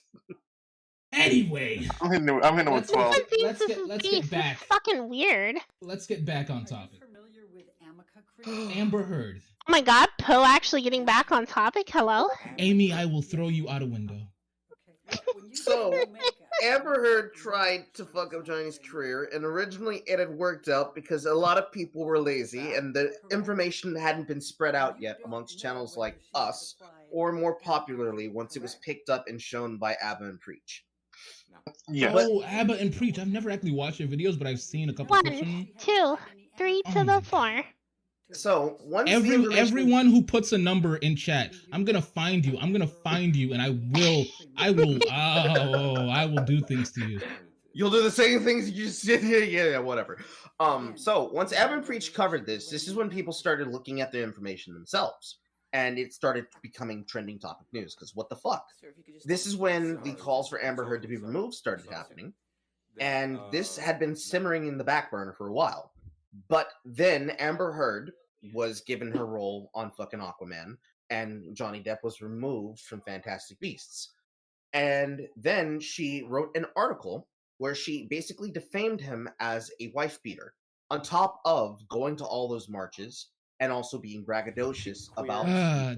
Anyway, I'm hitting with 12. Let's get back. It's fucking weird. Let's get back on topic. Amber Heard. Oh my god, Poe actually getting back on topic. Hello. Amy, I will throw you out a window. So, Amber Heard tried to fuck up Johnny's career, and originally it had worked out because a lot of people were lazy, and the information hadn't been spread out yet amongst channels like us, or more popularly, once it was picked up and shown by Abba and Preach. Yeah. Oh, Abba and Preach. I've never actually watched their videos, but I've seen a couple. 1, 2, 3 to the 4. So once everyone who puts a number in chat, I'm gonna find you. And I will do things to you. You'll do the same things you just did here. Yeah, whatever. So once Evan Preach covered this is when people started looking at the information themselves, and it started becoming trending topic news. Because what the fuck? This is when the calls for Amber Heard to be removed started happening, and this had been simmering in the back burner for a while. But then Amber Heard was given her role on fucking Aquaman, and Johnny Depp was removed from Fantastic Beasts. And then she wrote an article where she basically defamed him as a wife beater, on top of going to all those marches and also being braggadocious about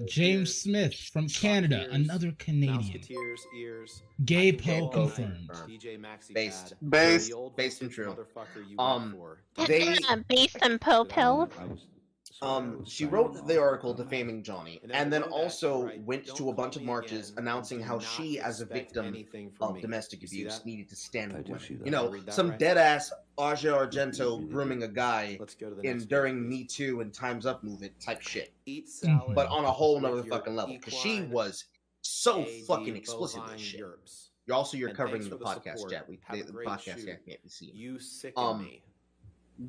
James Smith from Canada, another Canadian. Gay Poe confirmed. Based and true. Based on Poe pills. She wrote the article defaming Johnny, and then also went to a bunch of marches announcing how she, as a victim of domestic abuse, needed to stand with women. You know, some dead-ass Asia Argento grooming a guy during Me Too and Time's Up movement type shit. But on a whole nother fucking level, because she was so fucking explicit with shit. You're covering the podcast, chat. The podcast can't be seen. You sicken me.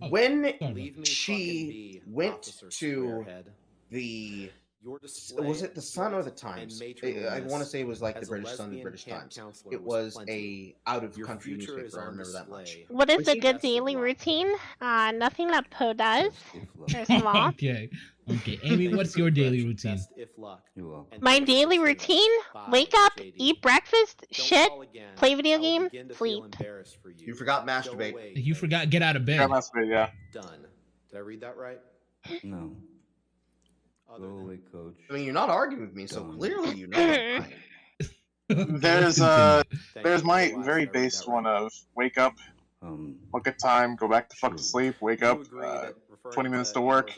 When she went to the was it the Sun or the Times? I want to say it was like the British Sun, the British Times. It was a out of country newspaper. I remember that much. What is a good daily routine? Nothing that Poe does. First of all. Okay. Amy, what's your daily routine? My daily routine: wake up, eat breakfast, shit, play video game, sleep. You forgot masturbate. You forgot get out of bed. Masturbate, yeah. Done. Did I read that right? No. Go away, coach. I mean, you're not arguing with me, so clearly you know. There's my very base one of wake up, look at time, go back to fuck to sleep, wake up, 20 minutes to work.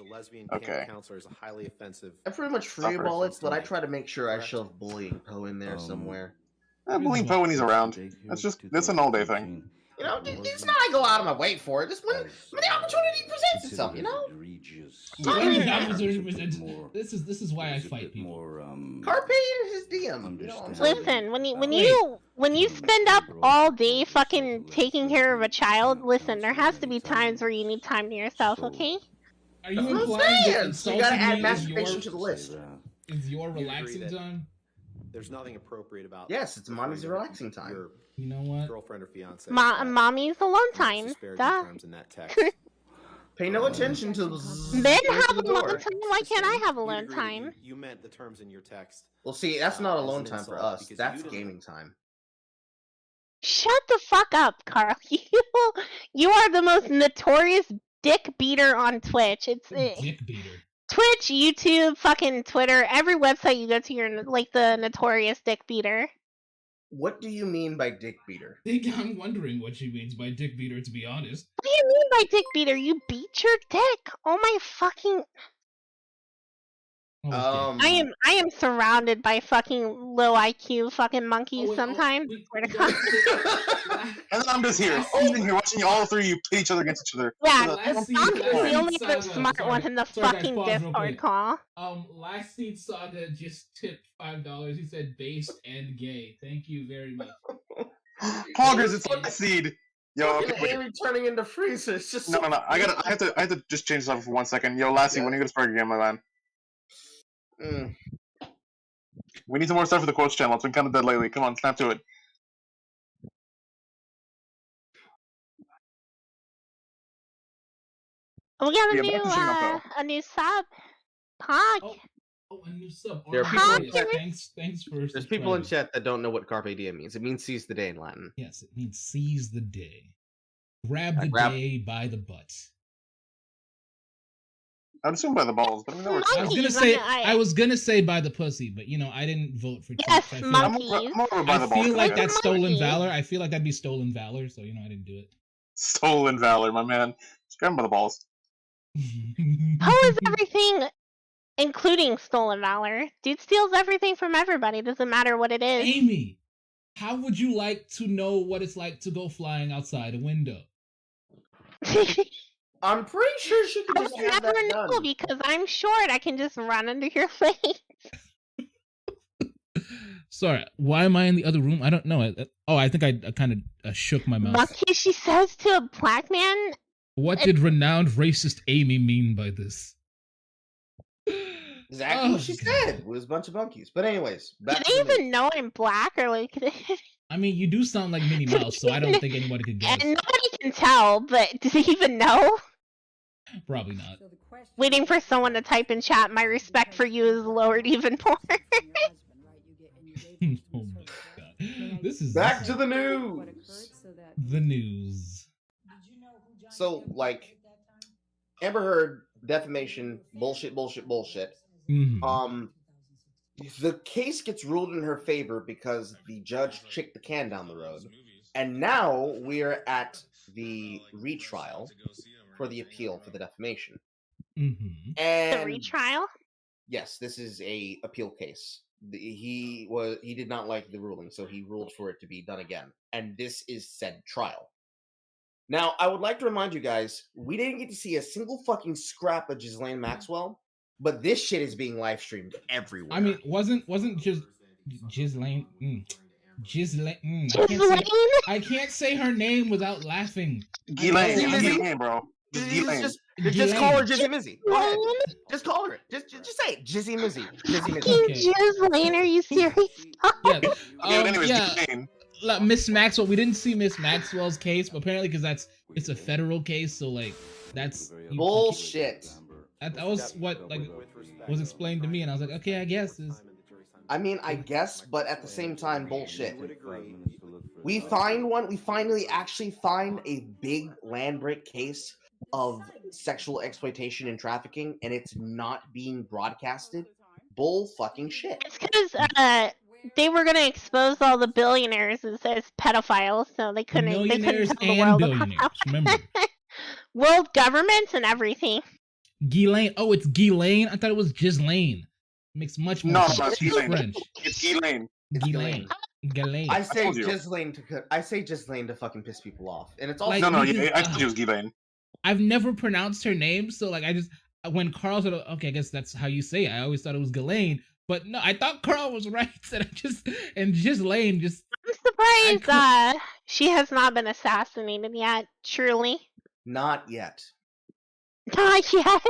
Okay. I pretty much freeball it, but I try to make sure I shove bullying Poe in there somewhere. Bullying Poe when he's around. That's an all-day thing. You know, it's not I go out of my way for it. Just when the opportunity presents itself, you know. This is why I fight people. Carpe in his DM. You know listen, when you spend up all day fucking taking care of a child, listen, there has to be times where you need time to yourself, okay? Are you implying that you gotta add masturbation to the list? Is your relaxing time? There's nothing appropriate about. Yes, it's mommy's relaxing time. You know what? Girlfriend or fiance. Mommy's alone time. Duh. Pay no attention to men have alone time. Why can't I have alone time? You meant the terms in your text. Well, see, that's not alone time for us. That's gaming time. Shut the fuck up, Carl. You are the most notorious dick beater on Twitch. It's dick beater. Twitch, YouTube, fucking Twitter, every website you go to, you're like the notorious dick beater. What do you mean by dick beater? I'm wondering what she means by dick beater, to be honest. What do you mean by dick beater? You beat your dick. Oh my fucking... I am surrounded by fucking low IQ fucking monkeys sometimes. And then I'm just here, sitting here watching all three of you pit each other against each other. Yeah, I'm the only smart one in the fucking Discord call. Last Seed Saga just tipped $5. He said based and gay. Thank you very much. Poggers, it's Last Seed. Yo, okay, Amy turning into Freezer. It's just no. I have to just change this up for 1 second. Yo, Lassie, when are you gonna start again, my man? We need some more stuff for the quotes channel. It's been kind of dead lately. Come on, snap to it. We got a new sub. Pog. A new sub. There are people in chat. Thanks for. There's people in chat that don't know what Carpe Diem means. It means seize the day in Latin. Yes, it means seize the day. Grab the day by the butt. I'd assume by the balls, but I mean, that works. I was gonna say by the pussy, but you know, I didn't vote for Trump. Yes, monkeys. I feel like that's stolen valor. I feel like that'd be stolen valor, so you know, I didn't do it. Stolen valor, my man. Just grab him by the balls. How is everything, including stolen valor? Dude steals everything from everybody. It doesn't matter what it is. Amy, how would you like to know what it's like to go flying outside a window? I'm pretty sure she could just have that know done. Because I'm short. I can just run under your face. Sorry, why am I in the other room? I don't know. I think I kind of shook my mouth. Monkey, she says to a black man. What did renowned racist Amy mean by this? Exactly what she said. It was a bunch of monkeys. But anyways, do they even know I'm black or like? I mean, you do sound like Minnie Mouse, so I don't think anybody could guess. And nobody can tell, but do they even know? Probably not. Waiting for someone to type in chat. My respect for you is lowered even more. Oh my god. This is Back to the news. the news. So, like, Amber Heard, defamation, bullshit. Mhm. The case gets ruled in her favor because the judge kicked the can down the road, and now we're at the retrial for the appeal for the defamation. Mhm. The And retrial? yes, this is a appeal case. He did not like the ruling, so he ruled for it to be done again. And this is said trial. Now, I would like to remind you guys, we didn't get to see a single fucking scrap of Ghislaine Maxwell, but this shit is being live streamed everywhere. I mean, wasn't just Ghislaine. Ghislaine. I can't say her name without laughing. Ghislaine, bro. Just call her Jizzy Mizzy. Go ahead. Just call her. Just say it. Jizzy Mizzy. Jizzy Mizzy. Ghislaine, are you serious? Miss Maxwell. We didn't see Miss Maxwell's case, but apparently because it's a federal case, so like that's bullshit. That was what was explained to me, and I was like, okay, I guess. I mean, I guess, but at the same time, bullshit. We find one. We finally actually find a big land break case of sexual exploitation and trafficking, and it's not being broadcasted. Bull fucking shit. It's because they were gonna expose all the billionaires as pedophiles, so they couldn't. Millionaires they couldn't tell the and world billionaires. Remember, world governments and everything. Ghislaine. Oh, it's Ghislaine. I thought it was Ghislaine. Makes much more sense. It's She's French. It's Ghislaine. Ghislaine. Ghislaine. I say Ghislaine to fucking piss people off, and it's also Like, I thought it was Ghislaine. I've never pronounced her name, so like when Carl said, okay, I guess that's how you say it. I always thought it was Ghislaine, but no, I thought Carl was right. And Ghislaine just. I'm surprised she has not been assassinated yet. Truly, not yet. Not yet.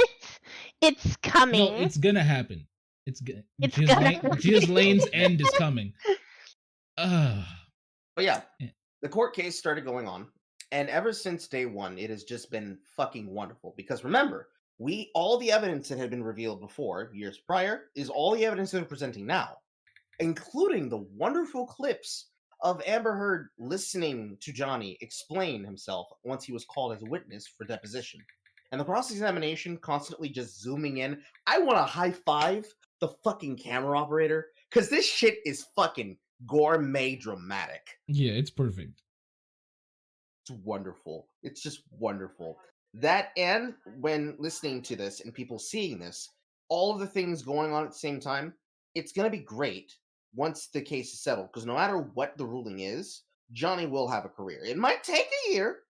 It's coming. No, it's gonna happen. Ghislaine's end is coming. But yeah, the court case started going on, and ever since day one, it has just been fucking wonderful. Because remember, all the evidence that had been revealed before, years prior, is all the evidence that we're presenting now, including the wonderful clips of Amber Heard listening to Johnny explain himself once he was called as a witness for deposition. And the cross-examination constantly just zooming in. I want to high-five the fucking camera operator, because this shit is fucking gourmet dramatic. Yeah, it's perfect. It's wonderful. It's just wonderful. That, and when listening to this and people seeing this, all of the things going on at the same time, it's going to be great once the case is settled, because no matter what the ruling is, Johnny will have a career. It might take a year.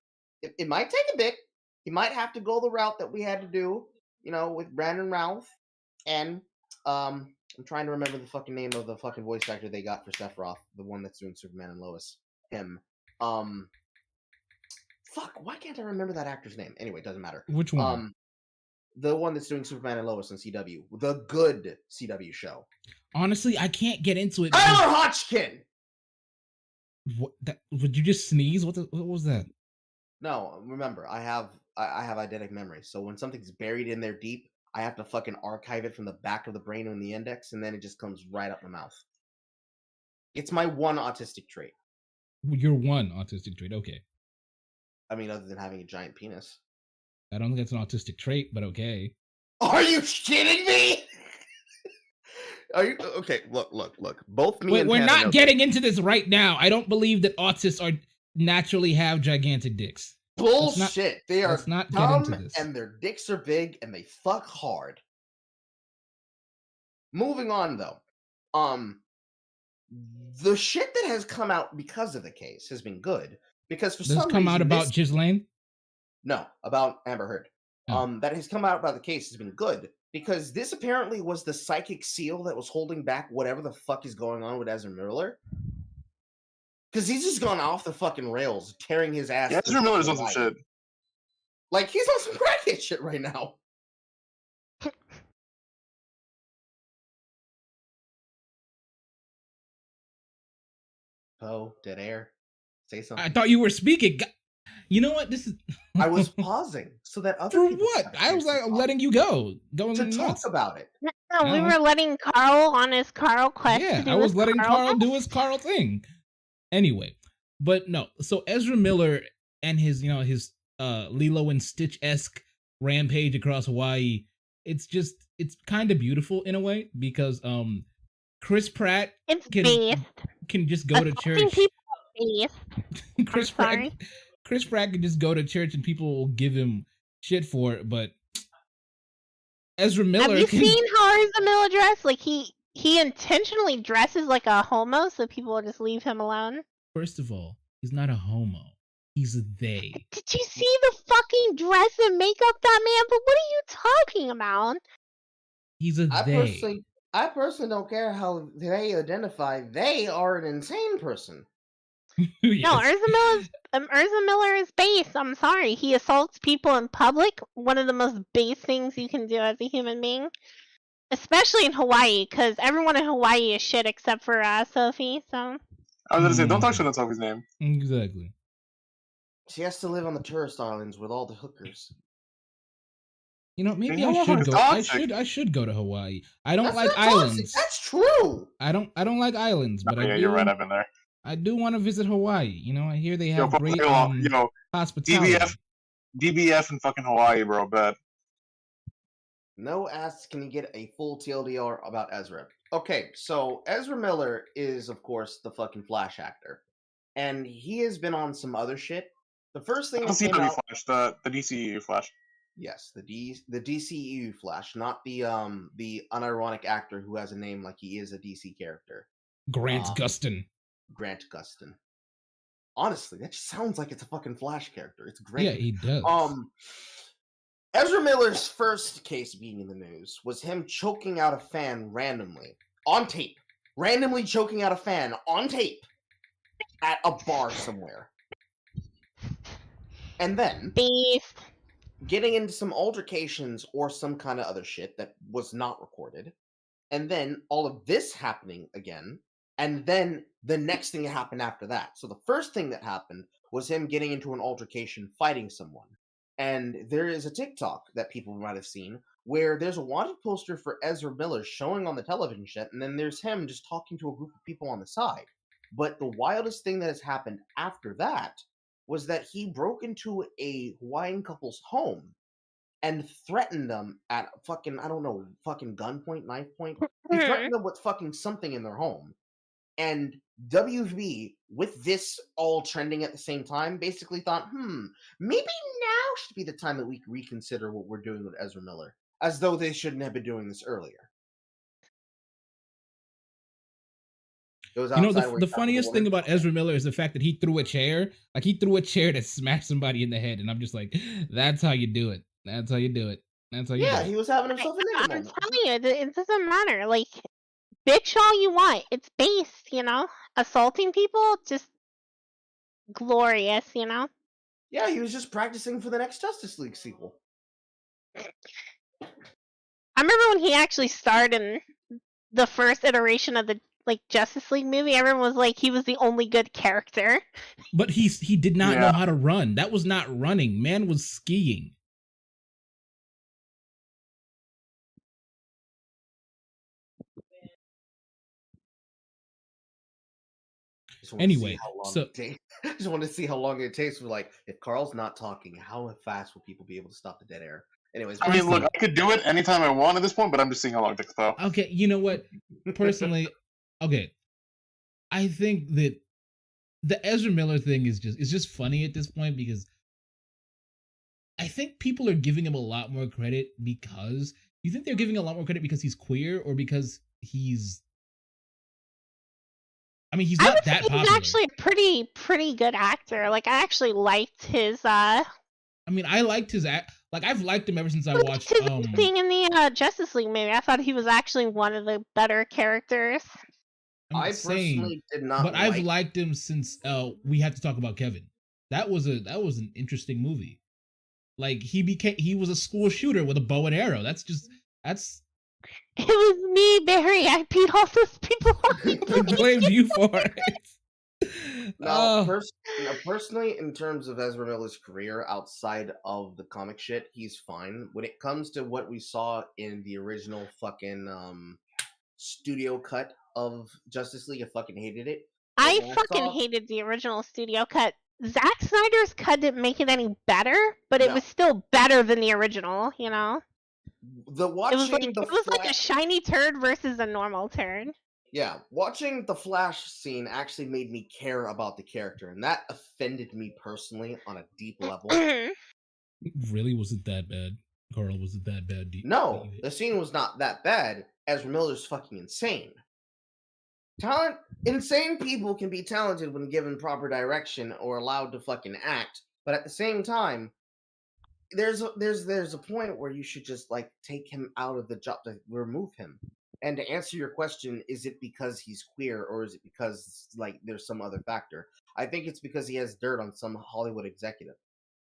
It might take a bit. He might have to go the route that we had to do, with Brandon Routh. And I'm trying to remember the fucking name of the fucking voice actor they got for Sephiroth, the one that's doing Superman and Lois. Him. Fuck, why can't I remember that actor's name? Anyway, it doesn't matter. Which one? The one that's doing Superman and Lois on CW. The good CW show. Honestly, I can't get into it. Tyler Hodgkin! Would you just sneeze? What was that? No, remember, I have eidetic memory. So when something's buried in there deep, I have to fucking archive it from the back of the brain and the index, and then it just comes right up my mouth. It's my one autistic trait. Your one autistic trait, okay. I mean, other than having a giant penis. I don't think that's an autistic trait, but okay. Are you kidding me? Are you okay? Look. Both me and we're Hannah not getting into this right now. I don't believe that autists naturally have gigantic dicks. Bullshit. They are not dumb, and their dicks are big, and they fuck hard. Moving on, though. The shit that has come out because of the case has been good. Because for some reason... come out about Ghislaine? No, about Amber Heard. Oh. That has come out about the case has been good. Because this apparently was the psychic seal that was holding back whatever the fuck is going on with Ezra Miller. Because he's just gone off the fucking rails, tearing his ass. Yeah, Ezra Miller's on some shit. Like, he's on some crackhead shit right now. Oh, dead air. Say something. I thought you were speaking. You know what? This is. I was pausing so that other For people what? had a I was chance like to letting you go, going talk nuts. about it. No, we were letting Carl on his Carl quest. Yeah, to do I was his letting Carl quest. do his Carl thing. Anyway, but no. So Ezra Miller and his, his Lilo and Stitch-esque rampage across Hawaii. It's kind of beautiful in a way because Chris Pratt can just go to church. Chris Pratt can just go to church and people will give him shit for it, but Ezra Miller. Have you seen how Ezra Miller dressed? Like he intentionally dresses like a homo so people will just leave him alone. First of all, he's not a homo. He's a they. Did you see the fucking dress and makeup that man? But what are you talking about? He's a they. I personally don't care how they identify. They are an insane person. Yes. No, Ezra Miller is base. I'm sorry. He assaults people in public. One of the most base things you can do as a human being. Especially in Hawaii, because everyone in Hawaii is shit except for Sophie, so... I was gonna say, don't talk shit on Sophie's name. Exactly. She has to live on the tourist islands with all the hookers. You know, maybe I should go. I should go to Hawaii. I don't like islands. That's true. I don't like islands, but you're right. I've been there. I do want to visit Hawaii. You know, I hear they have great hospitality. DBF in fucking Hawaii, bro. Bet. No asks, can you get a full TLDR about Ezra? Okay, so Ezra Miller is, of course, the fucking Flash actor, and he has been on some other shit. The first thing that came out, Flash, the DCEU Flash. Yes, the DCEU Flash, not the unironic actor who has a name like he is a DC character. Grant Gustin. Grant Gustin. Honestly, that just sounds like it's a fucking Flash character. It's great. Yeah, he does. Ezra Miller's first case being in the news was him choking out a fan randomly on tape. Randomly choking out a fan on tape at a bar somewhere. And then getting into some altercations or some kind of other shit that was not recorded. And then all of this happening again. And then the next thing that happened after that. So the first thing that happened was him getting into an altercation, fighting someone. And there is a TikTok that people might have seen where there's a wanted poster for Ezra Miller showing on the television set, and then there's him just talking to a group of people on the side. But the wildest thing that has happened after that was that he broke into a Hawaiian couple's home and threatened them at fucking, I don't know, fucking gunpoint, knife point. He threatened them with fucking something in their home. And WB, with this all trending at the same time, basically thought, maybe now should be the time that we reconsider what we're doing with Ezra Miller. As though they shouldn't have been doing this earlier. The funniest thing about Ezra Miller is the fact that he threw a chair. Like, he threw a chair to smash somebody in the head. And I'm just like, that's how you do it. That's how you do it. That's how you do it. Yeah, he was having himself a nigga moment. I'm telling you, it doesn't matter. Like, bitch all you want. It's base, you know? Assaulting people, just glorious, you know? Yeah, he was just practicing for the next Justice League sequel. I remember when he actually starred in the first iteration of the Justice League movie, everyone was like, he was the only good character. But he did not know how to run. That was not running. Man was skiing. Anyway, so I just want to see how long it takes. If Carl's not talking, how fast will people be able to stop the dead air? Anyways, I mean, look, I could do it anytime I want at this point, but I'm just seeing how long it takes, though. Okay, you know what? Personally, I think that the Ezra Miller thing is just funny at this point because I think people are giving him a lot more credit because you think they're giving a lot more credit because he's queer or because he's. I mean, he's not that popular. He's actually a pretty good actor. Like, I actually liked his. I mean, I liked his act. Like, I've liked him ever since I watched his thing in the Justice League movie. I thought he was actually one of the better characters. I personally did not. But I've liked him since We Have to Talk About Kevin. That was an interesting movie. Like, he was a school shooter with a bow and arrow. It was me, Barry. I beat all those people. I blamed you for it. Now, personally, in terms of Ezra Miller's career outside of the comic shit, he's fine. When it comes to what we saw in the original fucking studio cut of Justice League, I fucking hated it. I fucking hated the original studio cut. Zack Snyder's cut didn't make it any better, but it was still better than the original, you know? It was like a shiny turd versus a normal turd. Yeah, watching the Flash scene actually made me care about the character, and that offended me personally on a deep level. Really? Was it that bad? Carl, was it that bad? No, the scene was not that bad. Ezra Miller's fucking insane. Insane people can be talented when given proper direction or allowed to fucking act, but at the same time, there's a point where you should just like take him out of the job, to remove him. And to answer your question, is it because he's queer or is it because like there's some other factor? I think it's because he has dirt on some Hollywood executive,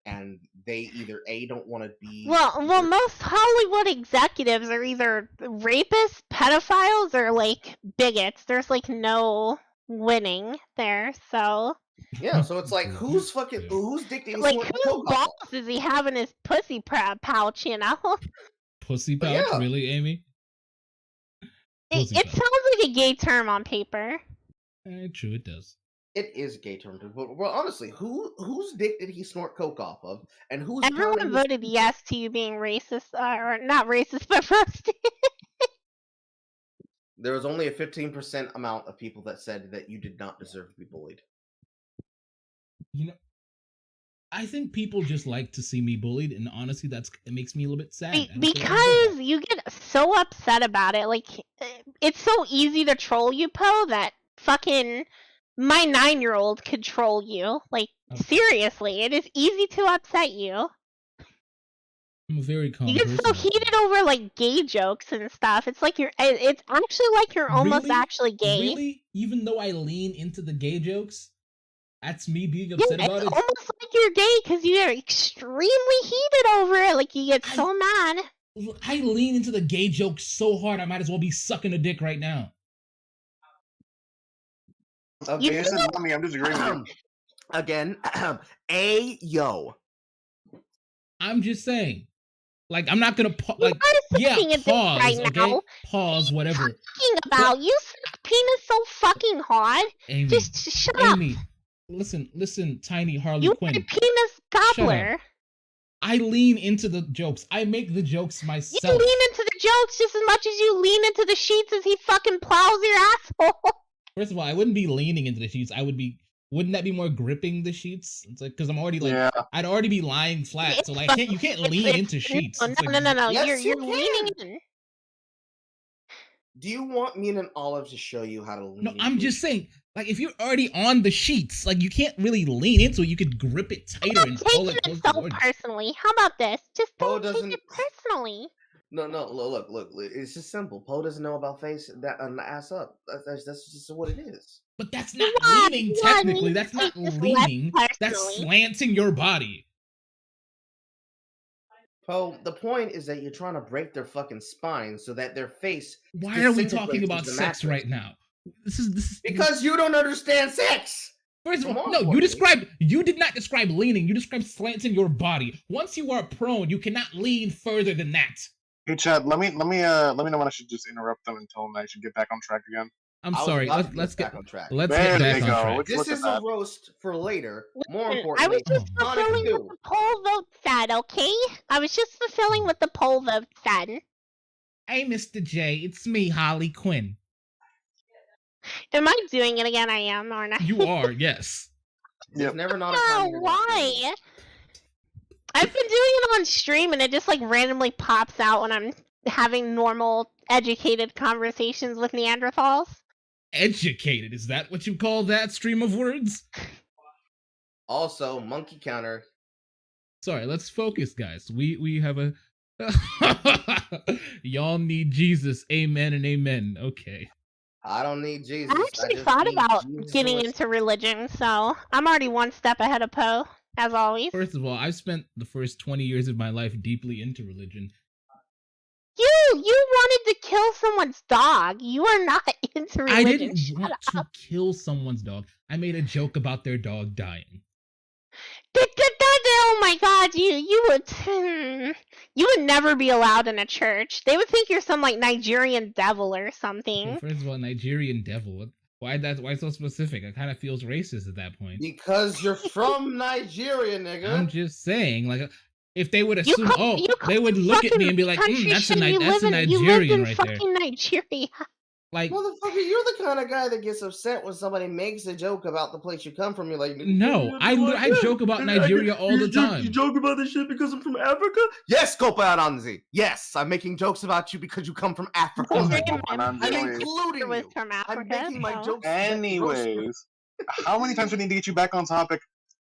and they either don't want to be well, most Hollywood executives are either rapists, pedophiles, or like bigots. There's like no winning there, so. Yeah, so it's like who's dictating? Like whose balls does he have in his pussy pouch? You know? Pussy pouch, really, Amy? It sounds like a gay term on paper. True, it does. It is a gay term, but well, honestly, whose dick did he snort coke off of, and who's everyone voted yes to you being racist, or not racist, but roasted. There was only a 15% amount of people that said that you did not deserve to be bullied. You know, I think people just like to see me bullied, and honestly, it makes me a little bit sad. Because you get so upset about it. Like, it's so easy to troll you, Poe, that fucking my 9-year-old could troll you. Like, seriously, it is easy to upset you. I'm a very calm You get so heated over, like, gay jokes and stuff. It's like it's actually like you're almost actually gay. Really? Even though I lean into the gay jokes? That's me being upset about it? It's almost like you're gay because you get extremely heated over it. Like, you get so mad. I lean into the gay jokes so hard, I might as well be sucking a dick right now. Okay, this is mommy. I'm disagreeing with you. Again, yo. I'm just saying. Like, I'm not gonna pause. Like, pause. Right okay, now. Pause. Whatever. Talking about you, penis so fucking hard. Amy, just shut up. Amy, listen, tiny Harley you Quinn. You penis gobbler. I lean into the jokes. I make the jokes myself. You lean into the jokes just as much as you lean into the sheets as he fucking plows your asshole. First of all, I wouldn't be leaning into the sheets. Wouldn't that be more gripping the sheets? It's like, because I'm already like, I'd already be lying flat. So like, you can't lean into sheets. No. Yes, you're leaning in. Do you want me and Olive to show you how to lean? No, I'm just saying, like, if you're already on the sheets, like, you can't really lean into it. You could grip it tighter and pull it close so personally. How about this? Just don't take it personally. No, look, it's just simple. Poe doesn't know about face that ass up. That's just what it is. But that's not leaning, technically. That's not leaning. That's slanting your body. Poe, the point is that you're trying to break their fucking spine so that their face. Why are we talking about sex right now? This is because you don't understand sex. First of all, no, you did not describe leaning. You described slanting your body. Once you are prone, you cannot lean further than that. Hey Chad, let me know when I should just interrupt them and tell them I should get back on track again. I'm sorry. Let's get back on track. Let's get back on track. This is a roast for later. More importantly, I was just fulfilling what the poll vote said, okay? I was just fulfilling what the poll vote said. Hey, Mr. J, it's me, Harley Quinn. Am I doing it again? I am, aren't I? You are, yes. Yep. Never not. Oh, why? I've been doing it on stream, and it just like randomly pops out when I'm having normal, educated conversations with Neanderthals. Educated? Is that what you call that stream of words? Also, monkey counter. Sorry, let's focus, guys. We have a. Y'all need Jesus. Amen and amen. Okay. I don't need Jesus. I actually thought about getting into religion, so I'm already one step ahead of Poe, as always. First of all, I've spent the first 20 years of my life deeply into religion. You wanted to kill someone's dog. You are not into religion. I didn't Shut want to up. kill someone's dog. I made a joke about their dog dying. Oh my god, you would never be allowed in a church. They would think you're some like Nigerian devil or something. First of all, Nigerian devil. Why so specific? It kind of feels racist at that point. Because you're from Nigeria, nigga. I'm just saying, like, if they would assume, they would look at me and be like, that's a Nigerian right there. Nigeria. Like, motherfucker, you're the kind of guy that gets upset when somebody makes a joke about the place you come from. You're like, no, I joke about Nigeria all the time. You joke about this shit because I'm from Africa? Yes, Copa Aranzi. Yes, I'm making jokes about you because you come from Africa. I'm including you. From Africa, I'm making my jokes. Anyways, how many times do we need to get you back on topic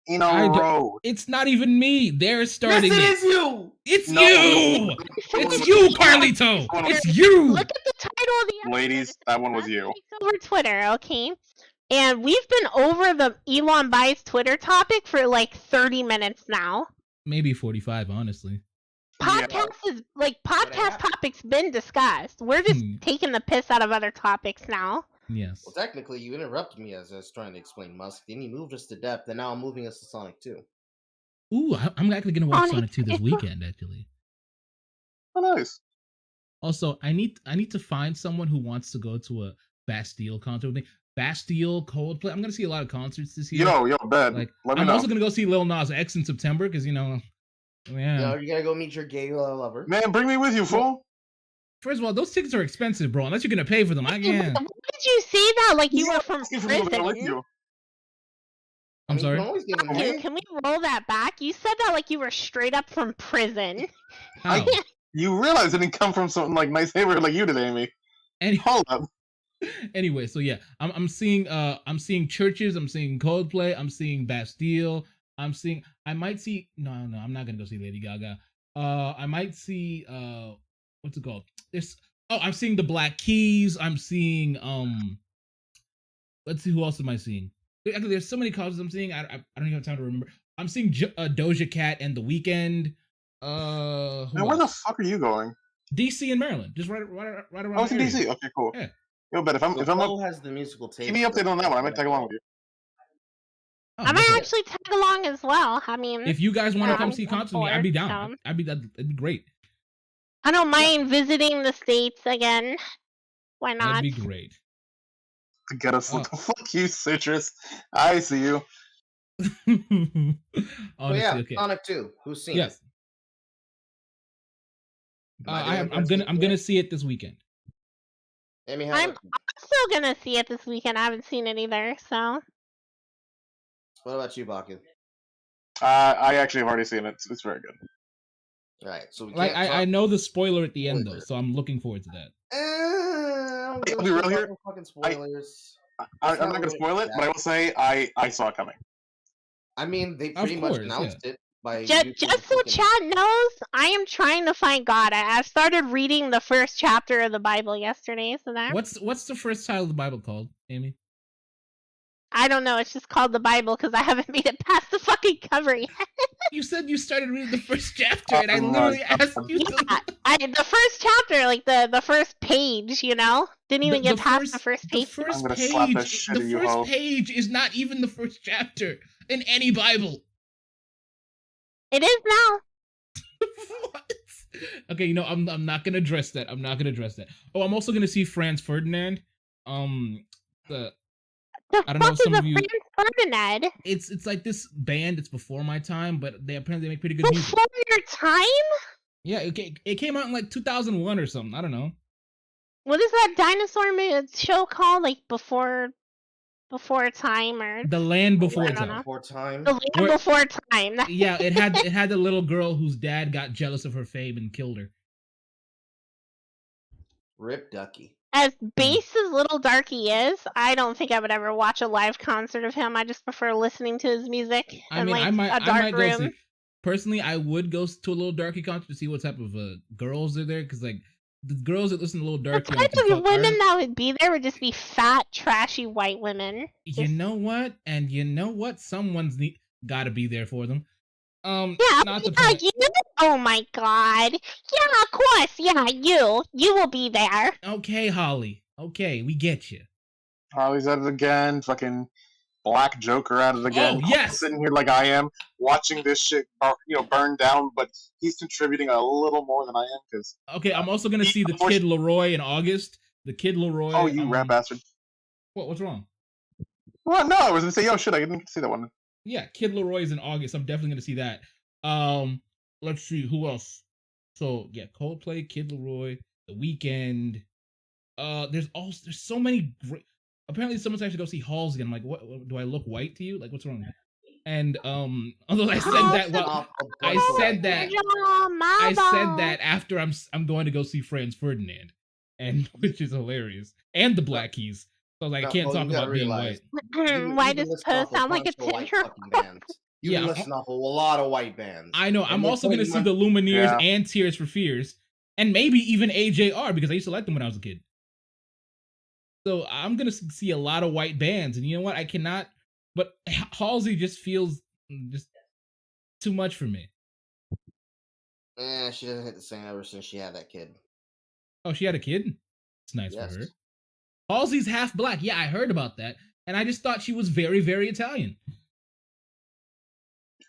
in a row? It's not even me. They're starting it. Yes, it is you. It's you. It's you, Carlito. It's you. Look at the title of the episode. Ladies, that one was you. Over Twitter, okay? And we've been over the Elon buys Twitter topic for like 30 minutes now. Maybe 45, honestly. Podcast topics been discussed. We're just taking the piss out of other topics now. Yes. Well, technically, you interrupted me as I was trying to explain Musk. Then you moved us to Depth, and now I'm moving us to Sonic 2. Ooh, I'm actually going to watch Sonic 2 this weekend, actually. Oh, nice. Also, I need to find someone who wants to go to a Bastille concert with me. Bastille, Coldplay. I'm going to see a lot of concerts this year. Yo, bed. Like, let me I'm know. also going to go see Lil Nas X in September, because, yeah. Yo, you got to go meet your gay lover. Man, bring me with you, fool. First of all, those tickets are expensive, bro. Unless you're going to pay for them. I can't. Why did you say that like you were from prison? I'm sorry? Can we roll that back? You said that like you were straight up from prison. How? You realize it didn't come from something like nice neighborhood like you did, Amy. Hold up. Anyway, so yeah, I'm seeing Churches, I'm seeing Coldplay, I'm seeing Bastille, I might see I'm not gonna go see Lady Gaga. I might see what's it called? I'm seeing the Black Keys, I'm seeing let's see, who else am I seeing? Actually, there's so many concerts I'm seeing, I don't even have time to remember. I'm seeing Doja Cat and The Weeknd. Now, where the fuck are you going? DC and Maryland, just right around. Oh, it's in DC. Okay, cool. Yeah. Yo, bet if I'm has the musical taste. Keep me updated on that one. I might tag along with you. Oh, I might actually tag along as well. I mean, if you guys want to come see concerts with me, I'd be down. That'd be great. I don't mind visiting the States again. Why not? That'd be great. To get us, fuck you, Citrus. I see you. Honestly, okay. Sonic 2. Who's seen it? I'm gonna see it this weekend. Amy, I'm still gonna see it this weekend. I haven't seen it either. So, what about you, Baku? I actually have already seen it. It's very good. All right, so we like I know the spoiler at the end though, so I'm looking forward to that. I'll be real here. Fucking spoilers. I'm not gonna spoil it, but I will say I saw it coming. I mean, they pretty much announced it. Just so chat knows, I am trying to find God. I've started reading the first chapter of the Bible yesterday. So that what's the first title of the Bible called, Amy? I don't know. It's just called the Bible because I haven't made it past the fucking cover yet. You said you started reading the first chapter, and I literally asked you. The first chapter, like the first page, didn't even get past the first page. The first page is not even the first chapter in any Bible. It is now. What? Okay, I'm not gonna address that. Oh, I'm also gonna see Franz Ferdinand. I don't know if some of you. Ferdinand? It's like this band. It's before my time, but they apparently make pretty good music. Before your time? Yeah, it came out in like 2001 or something. I don't know. What is that dinosaur show called? Like before time or The Land Before Time. Before Time. The Land Before Time. Yeah, it had the little girl whose dad got jealous of her fame and killed her. Rip Ducky. As base as Little Darky is, I don't think I would ever watch a live concert of him. I just prefer listening to his music. I mean, I might go see. Personally, I would go to a Little Darky concert to see what type of girls are there, because like the girls that listen to Little Darky. The type of women that would be there would just be fat, trashy white women. You know what? And you know what? Someone's got to be there for them. Yeah, not the yeah, point. you. Oh my god. Yeah, of course. Yeah, you will be there. Okay, Holly. Okay, we get you. Harley's at it again. Fucking Black Joker at it again. Oh, yes! Sitting here like I am, watching this shit, burn down. But he's contributing a little more than I am because. Okay, I'm also gonna see the Kid Leroy in August. The Kid Leroy. Oh, you rat bastard! What's wrong? Well, no, I was gonna say, yo, shit, I didn't see that one. Yeah, Kid Leroy is in August. I'm definitely gonna see that. Let's see who else. So yeah, Coldplay, Kid Leroy, The Weeknd. There's so many great. Apparently, someone's actually go see Halls again. I'm like, what? Do I look white to you? Like, what's wrong? And although I said that, well, I said that after I'm going to go see Franz Ferdinand, and which is hilarious, and the Black Keys. So like, I can't talk about being white. Why does Poe sound like a Tinder? You can listen off a lot of white bands. I know. I'm also going to see the Lumineers and Tears for Fears, and maybe even AJR because I used to like them when I was a kid. So I'm going to see a lot of white bands, and you know what? I cannot. But Halsey just feels just too much for me. She doesn't hit the same ever since she had that kid. Oh, she had a kid? It's nice for her. Halsey's half black. Yeah, I heard about that. And I just thought she was very, very Italian.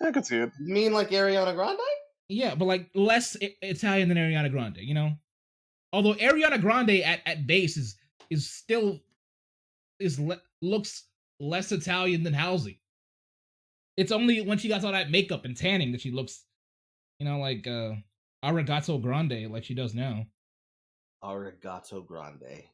I could see it. You mean like Ariana Grande? Yeah, but like less Italian than Ariana Grande, you know? Although Ariana Grande at base looks less Italian than Halsey. It's only when she got all that makeup and tanning that she looks, you know, like Arigato Grande, like she does now. Arigato Grande.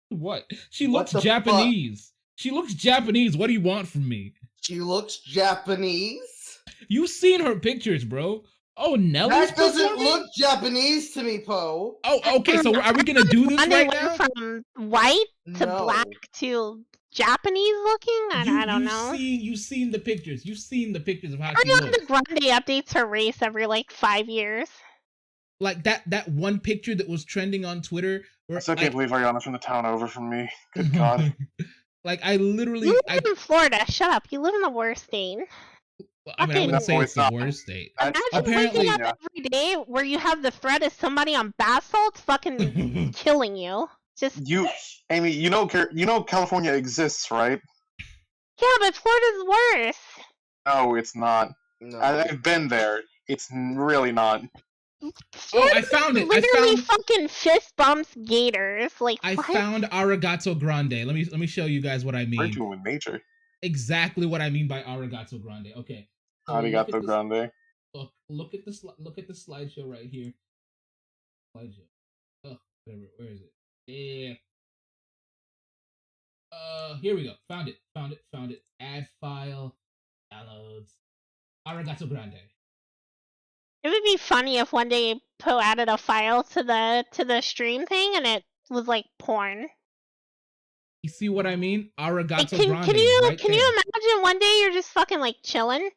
What? She looks Japanese. She looks Japanese. What do you want from me? She looks Japanese? You've seen her pictures, bro. Oh, Nelly's That doesn't look Japanese to me, Poe. Oh, okay. So are we gonna do this right now? From white to black to Japanese looking? I don't know. You've seen the pictures. You've seen the pictures of how she looks. Ariana Grande updates her race every like 5 years. Like that one picture that was trending on Twitter. I still can't believe Ariana's from the town over from me. Good God. Like I literally. You live in Florida. Shut up. You live in the worst state. Well, I mean, I wouldn't say it's the worst state. Imagine waking up every day where you have the threat of somebody on bath salts fucking killing you. Just Amy, you know California exists, right? Yeah, but Florida's worse. No, it's not. No. I've been there. It's really not. I found it. Literally fucking fist bumps gators. Like I what? found Arigato Grande. Let me show you guys what I mean. Virtual in nature. Exactly what I mean by Arigato Grande. Okay. So Arigato Grande. Look at the slideshow right here. Slideshow. Oh, whatever. Where is it? Yeah. Here we go. Found it. Add file. Downloads. Arigato Grande. It would be funny if one day Poe added a file to the stream thing and it was like porn. You see what I mean? Arigato Grande. Can you imagine one day you're just fucking like chilling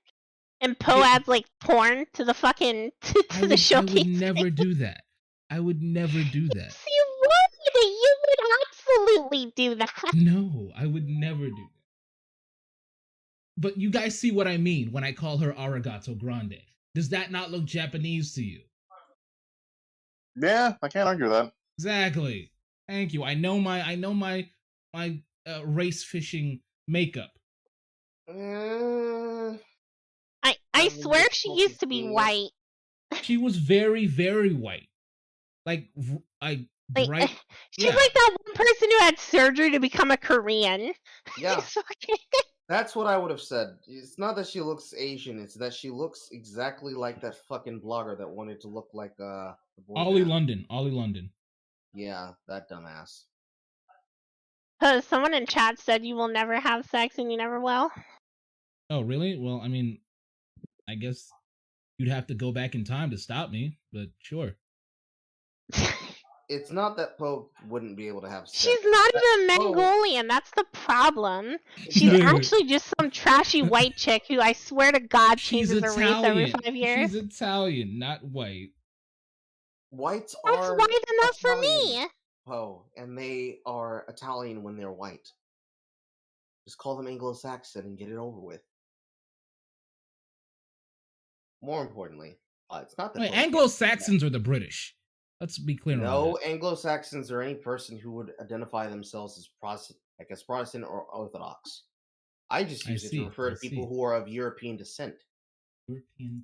and Poe adds like porn to the fucking to the showcase? I would never do that. I would never do that. Yes, you would absolutely do that. No, I would never do that. But you guys see what I mean when I call her Arigato Grande. Does that not look Japanese to you? Yeah, I can't argue that. Exactly. Thank you. I know my race fishing makeup. I swear she used to be white. She was very, very white. Like right. She's like that one person who had surgery to become a Korean. Yeah. That's what I would have said. It's not that she looks Asian, it's that she looks exactly like that fucking blogger that wanted to look like Ollie London. Yeah, that dumbass. Someone in chat said you will never have sex and you never will. Oh, really? Well, I mean, I guess you'd have to go back in time to stop me, but sure. It's not that Poe wouldn't be able to have sex. She's not even Mongolian. That's the problem. She's actually just some trashy white chick who I swear to God changes her race every 5 years. She's Italian, not white. Whites That's are white enough Italian, for me. Poe, and they are Italian when they're white. Just call them Anglo-Saxon and get it over with. more importantly, it's not the Wait, Florida Anglo-Saxons are the British. Let's be clear on No that. Anglo-Saxons or any person who would identify themselves as Protestant or Orthodox. I just use it to refer to people who are of European descent. European.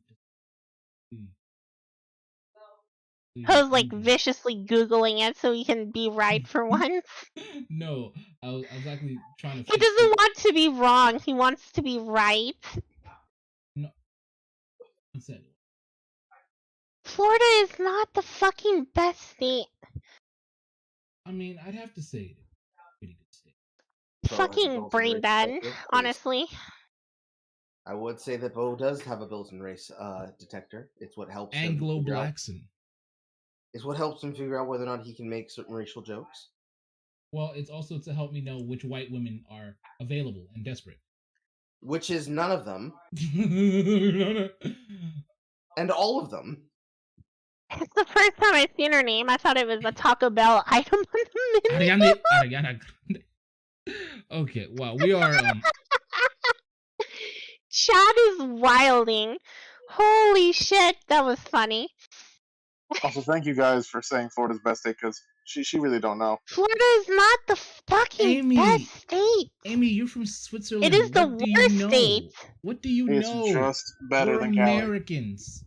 I was like viciously Googling it so he can be right for once. No, I was actually trying to. He doesn't want to be wrong. He wants to be right. No. What's that? Florida is not the fucking best state. I mean, I'd have to say it. Pretty good state. Fucking brain dead, honestly. I would say that Bo does have a built-in race detector. It's what helps him. Anglo-Blackson. It's what helps him figure out whether or not he can make certain racial jokes. Well, it's also to help me know which white women are available and desperate. Which is none of them. And all of them. It's the first time I've seen her name. I thought it was a Taco Bell item on the menu. Ariana Grande. Okay, wow, we are... Chad is wilding. Holy shit, that was funny. Also, thank you guys for saying Florida's best state, because she really don't know. Florida is not the fucking best state. Amy, you're from Switzerland. It is the worst state. What do you know? It's just better We're than Cali. Americans.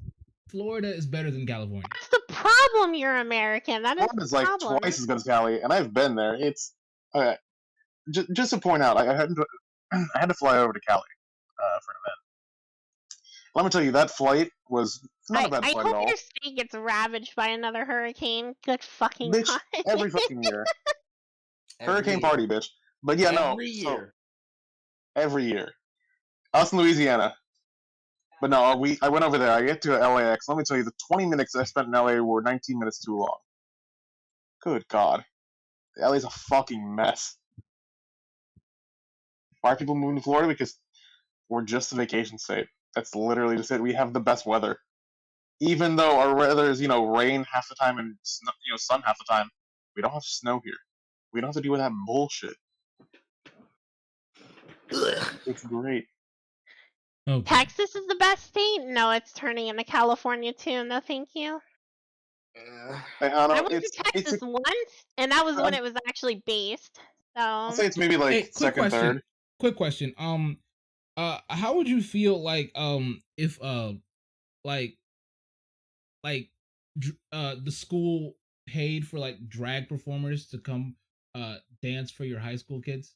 Florida is better than California. That's the problem. You're American. That is Florida's the like problem. twice as good as Cali, and I've been there. It's just to point out, I had to fly over to Cali for an event. Let me tell you, that flight was not a bad I flight at hope all. your state gets ravaged by another hurricane. Good fucking Bitch, God. every fucking year. Hurricane party, bitch. But yeah, no. Every year. Every year. Us in Louisiana. But no, I went over there. I get to LAX. Let me tell you, the 20 minutes I spent in LA were 19 minutes too long. Good God. LA's a fucking mess. Why are people moving to Florida? Because we're just a vacation state. That's literally just it. We have the best weather. Even though our weather is, rain half the time and sun half the time, we don't have snow here. We don't have to deal with that bullshit. Ugh. It's great. Okay. Texas is the best state? No, it's turning into California too. No, thank you. Hey, I Hannah, went to Texas once, and that was when it was actually based. So I'll say it's maybe like Hey, quick second, question. third. Quick question. How would you feel like if the school paid for like drag performers to come dance for your high school kids?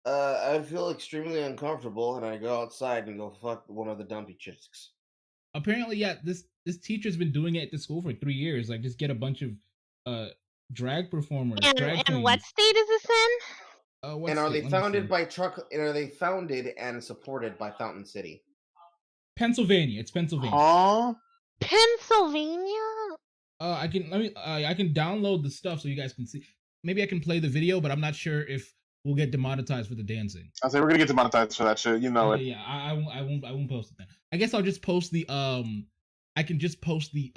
I feel extremely uncomfortable, and I go outside and go fuck one of the dumpy chicks. Apparently, yeah, this teacher's been doing it at the school for 3 years. Like, just get a bunch of drag performers. and what state is this in? And are they founded by And are they founded and supported by Fountain City? Pennsylvania. It's Pennsylvania. Huh? Pennsylvania? I can download the stuff so you guys can see. Maybe I can play the video, but I'm not sure if we'll get demonetized for the dancing. I'll say we're gonna get demonetized for that shit. You know it. Yeah, I won't post it then. I guess I'll just post the I can just post the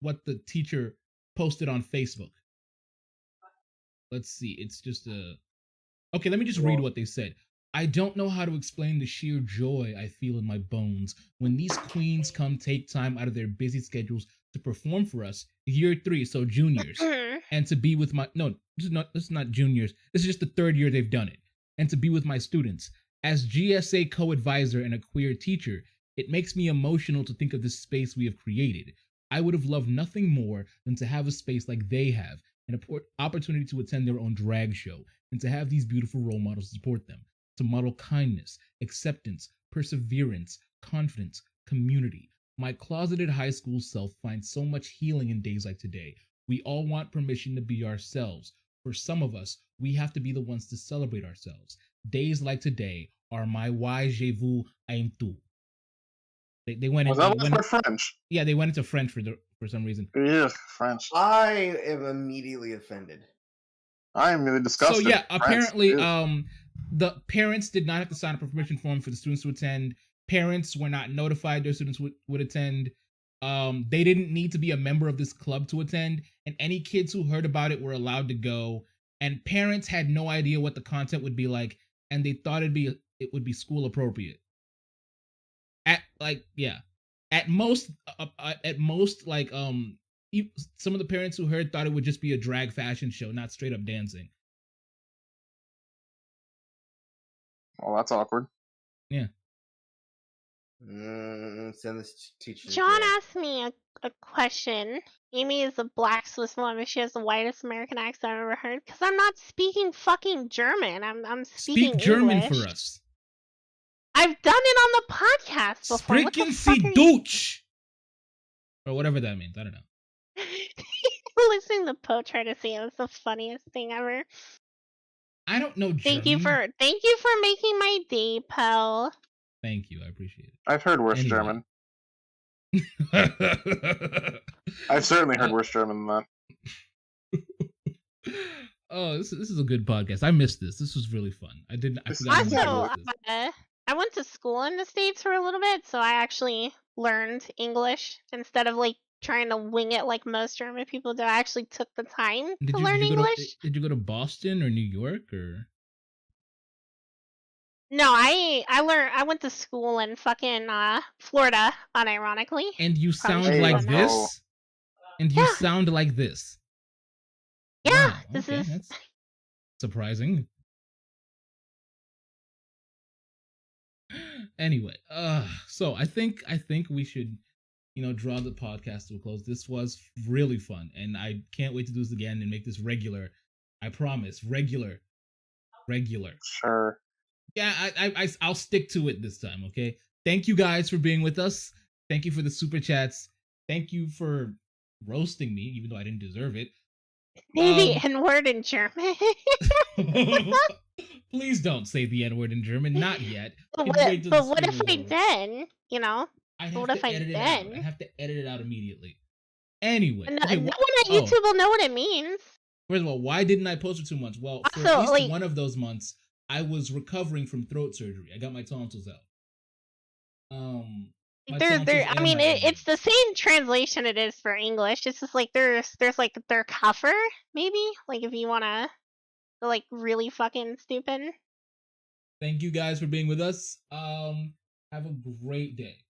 what the teacher posted on Facebook. Let's see. It's just okay, let me just read what they said. I don't know how to explain the sheer joy I feel in my bones when these queens come take time out of their busy schedules to perform for us, year 3, so juniors, and to be with my this is not juniors. This is just the 3rd year they've done it, and to be with my students. As GSA co-advisor and a queer teacher, it makes me emotional to think of the space we have created. I would have loved nothing more than to have a space like they have, an opportunity to attend their own drag show, and to have these beautiful role models to support them, to model kindness, acceptance, perseverance, confidence, community. My closeted high school self finds so much healing in days like today. We all want permission to be ourselves. For some of us, we have to be the ones to celebrate ourselves. Days like today are my why je vous aime tout. They went into French. Yeah, they went into French for some reason. Yeah, French. I am immediately offended. I am really disgusted. So yeah, apparently, the parents did not have to sign a permission form for the students to attend. Parents were not notified their students would attend. They didn't need to be a member of this club to attend, and any kids who heard about it were allowed to go. And parents had no idea what the content would be like, and they thought it would be school appropriate. At most, like some of the parents who heard thought it would just be a drag fashion show, not straight up dancing. Well, that's awkward. Yeah. Send this teacher. to John jail. asked me a question. Amy is a black Swiss woman. She has the whitest American accent I've ever heard. Because I'm not speaking fucking German. I'm speaking Speak German English. for us. I've done it on the podcast before. What the Sprechen fuck Sie are you Deutsch? Or whatever that means. I don't know. listening to Poe try to say it was the funniest thing ever. I don't know German. Thank you for making my day, Poe. Thank you. I appreciate it. I've heard worse Anyway. German. I've certainly heard worse German than that. Oh, this is a good podcast. I missed this. This was really fun. I forgot how much I Also, missed this. I went to school in the States for a little bit, so I actually learned English instead of like trying to wing it like most German people do. I actually took the time to learn English. Did you go to Boston or New York or? No, I went to school in fucking Florida, unironically. And you Probably sound should've like done that. this? And you Yeah. sound like this? Yeah, Wow, this okay, is that's surprising. Anyway, so I think we should, draw the podcast to a close. This was really fun, and I can't wait to do this again and make this regular. I promise, regular. Sure. Yeah, I'll stick to it this time. Okay. Thank you guys for being with us. Thank you for the super chats. Thank you for roasting me, even though I didn't deserve it. maybe N-word in German. Please don't say the N-word in German. Not yet. But It's wait till but the what if stream is I over. did? I'd What have if to I edit it out. did? I'd have to edit it out immediately. Anyway, No, okay, no one on YouTube will know what it means. First of all, why didn't I post for 2 months? Well, for Also, at least like- one of those months, I was recovering from throat surgery. I got my tonsils out. My tonsils I and mean, my it's the same translation it is for English. It's just like there's like their cover, maybe. Like if you wanna go like really fucking stupid. Thank you guys for being with us. Have a great day.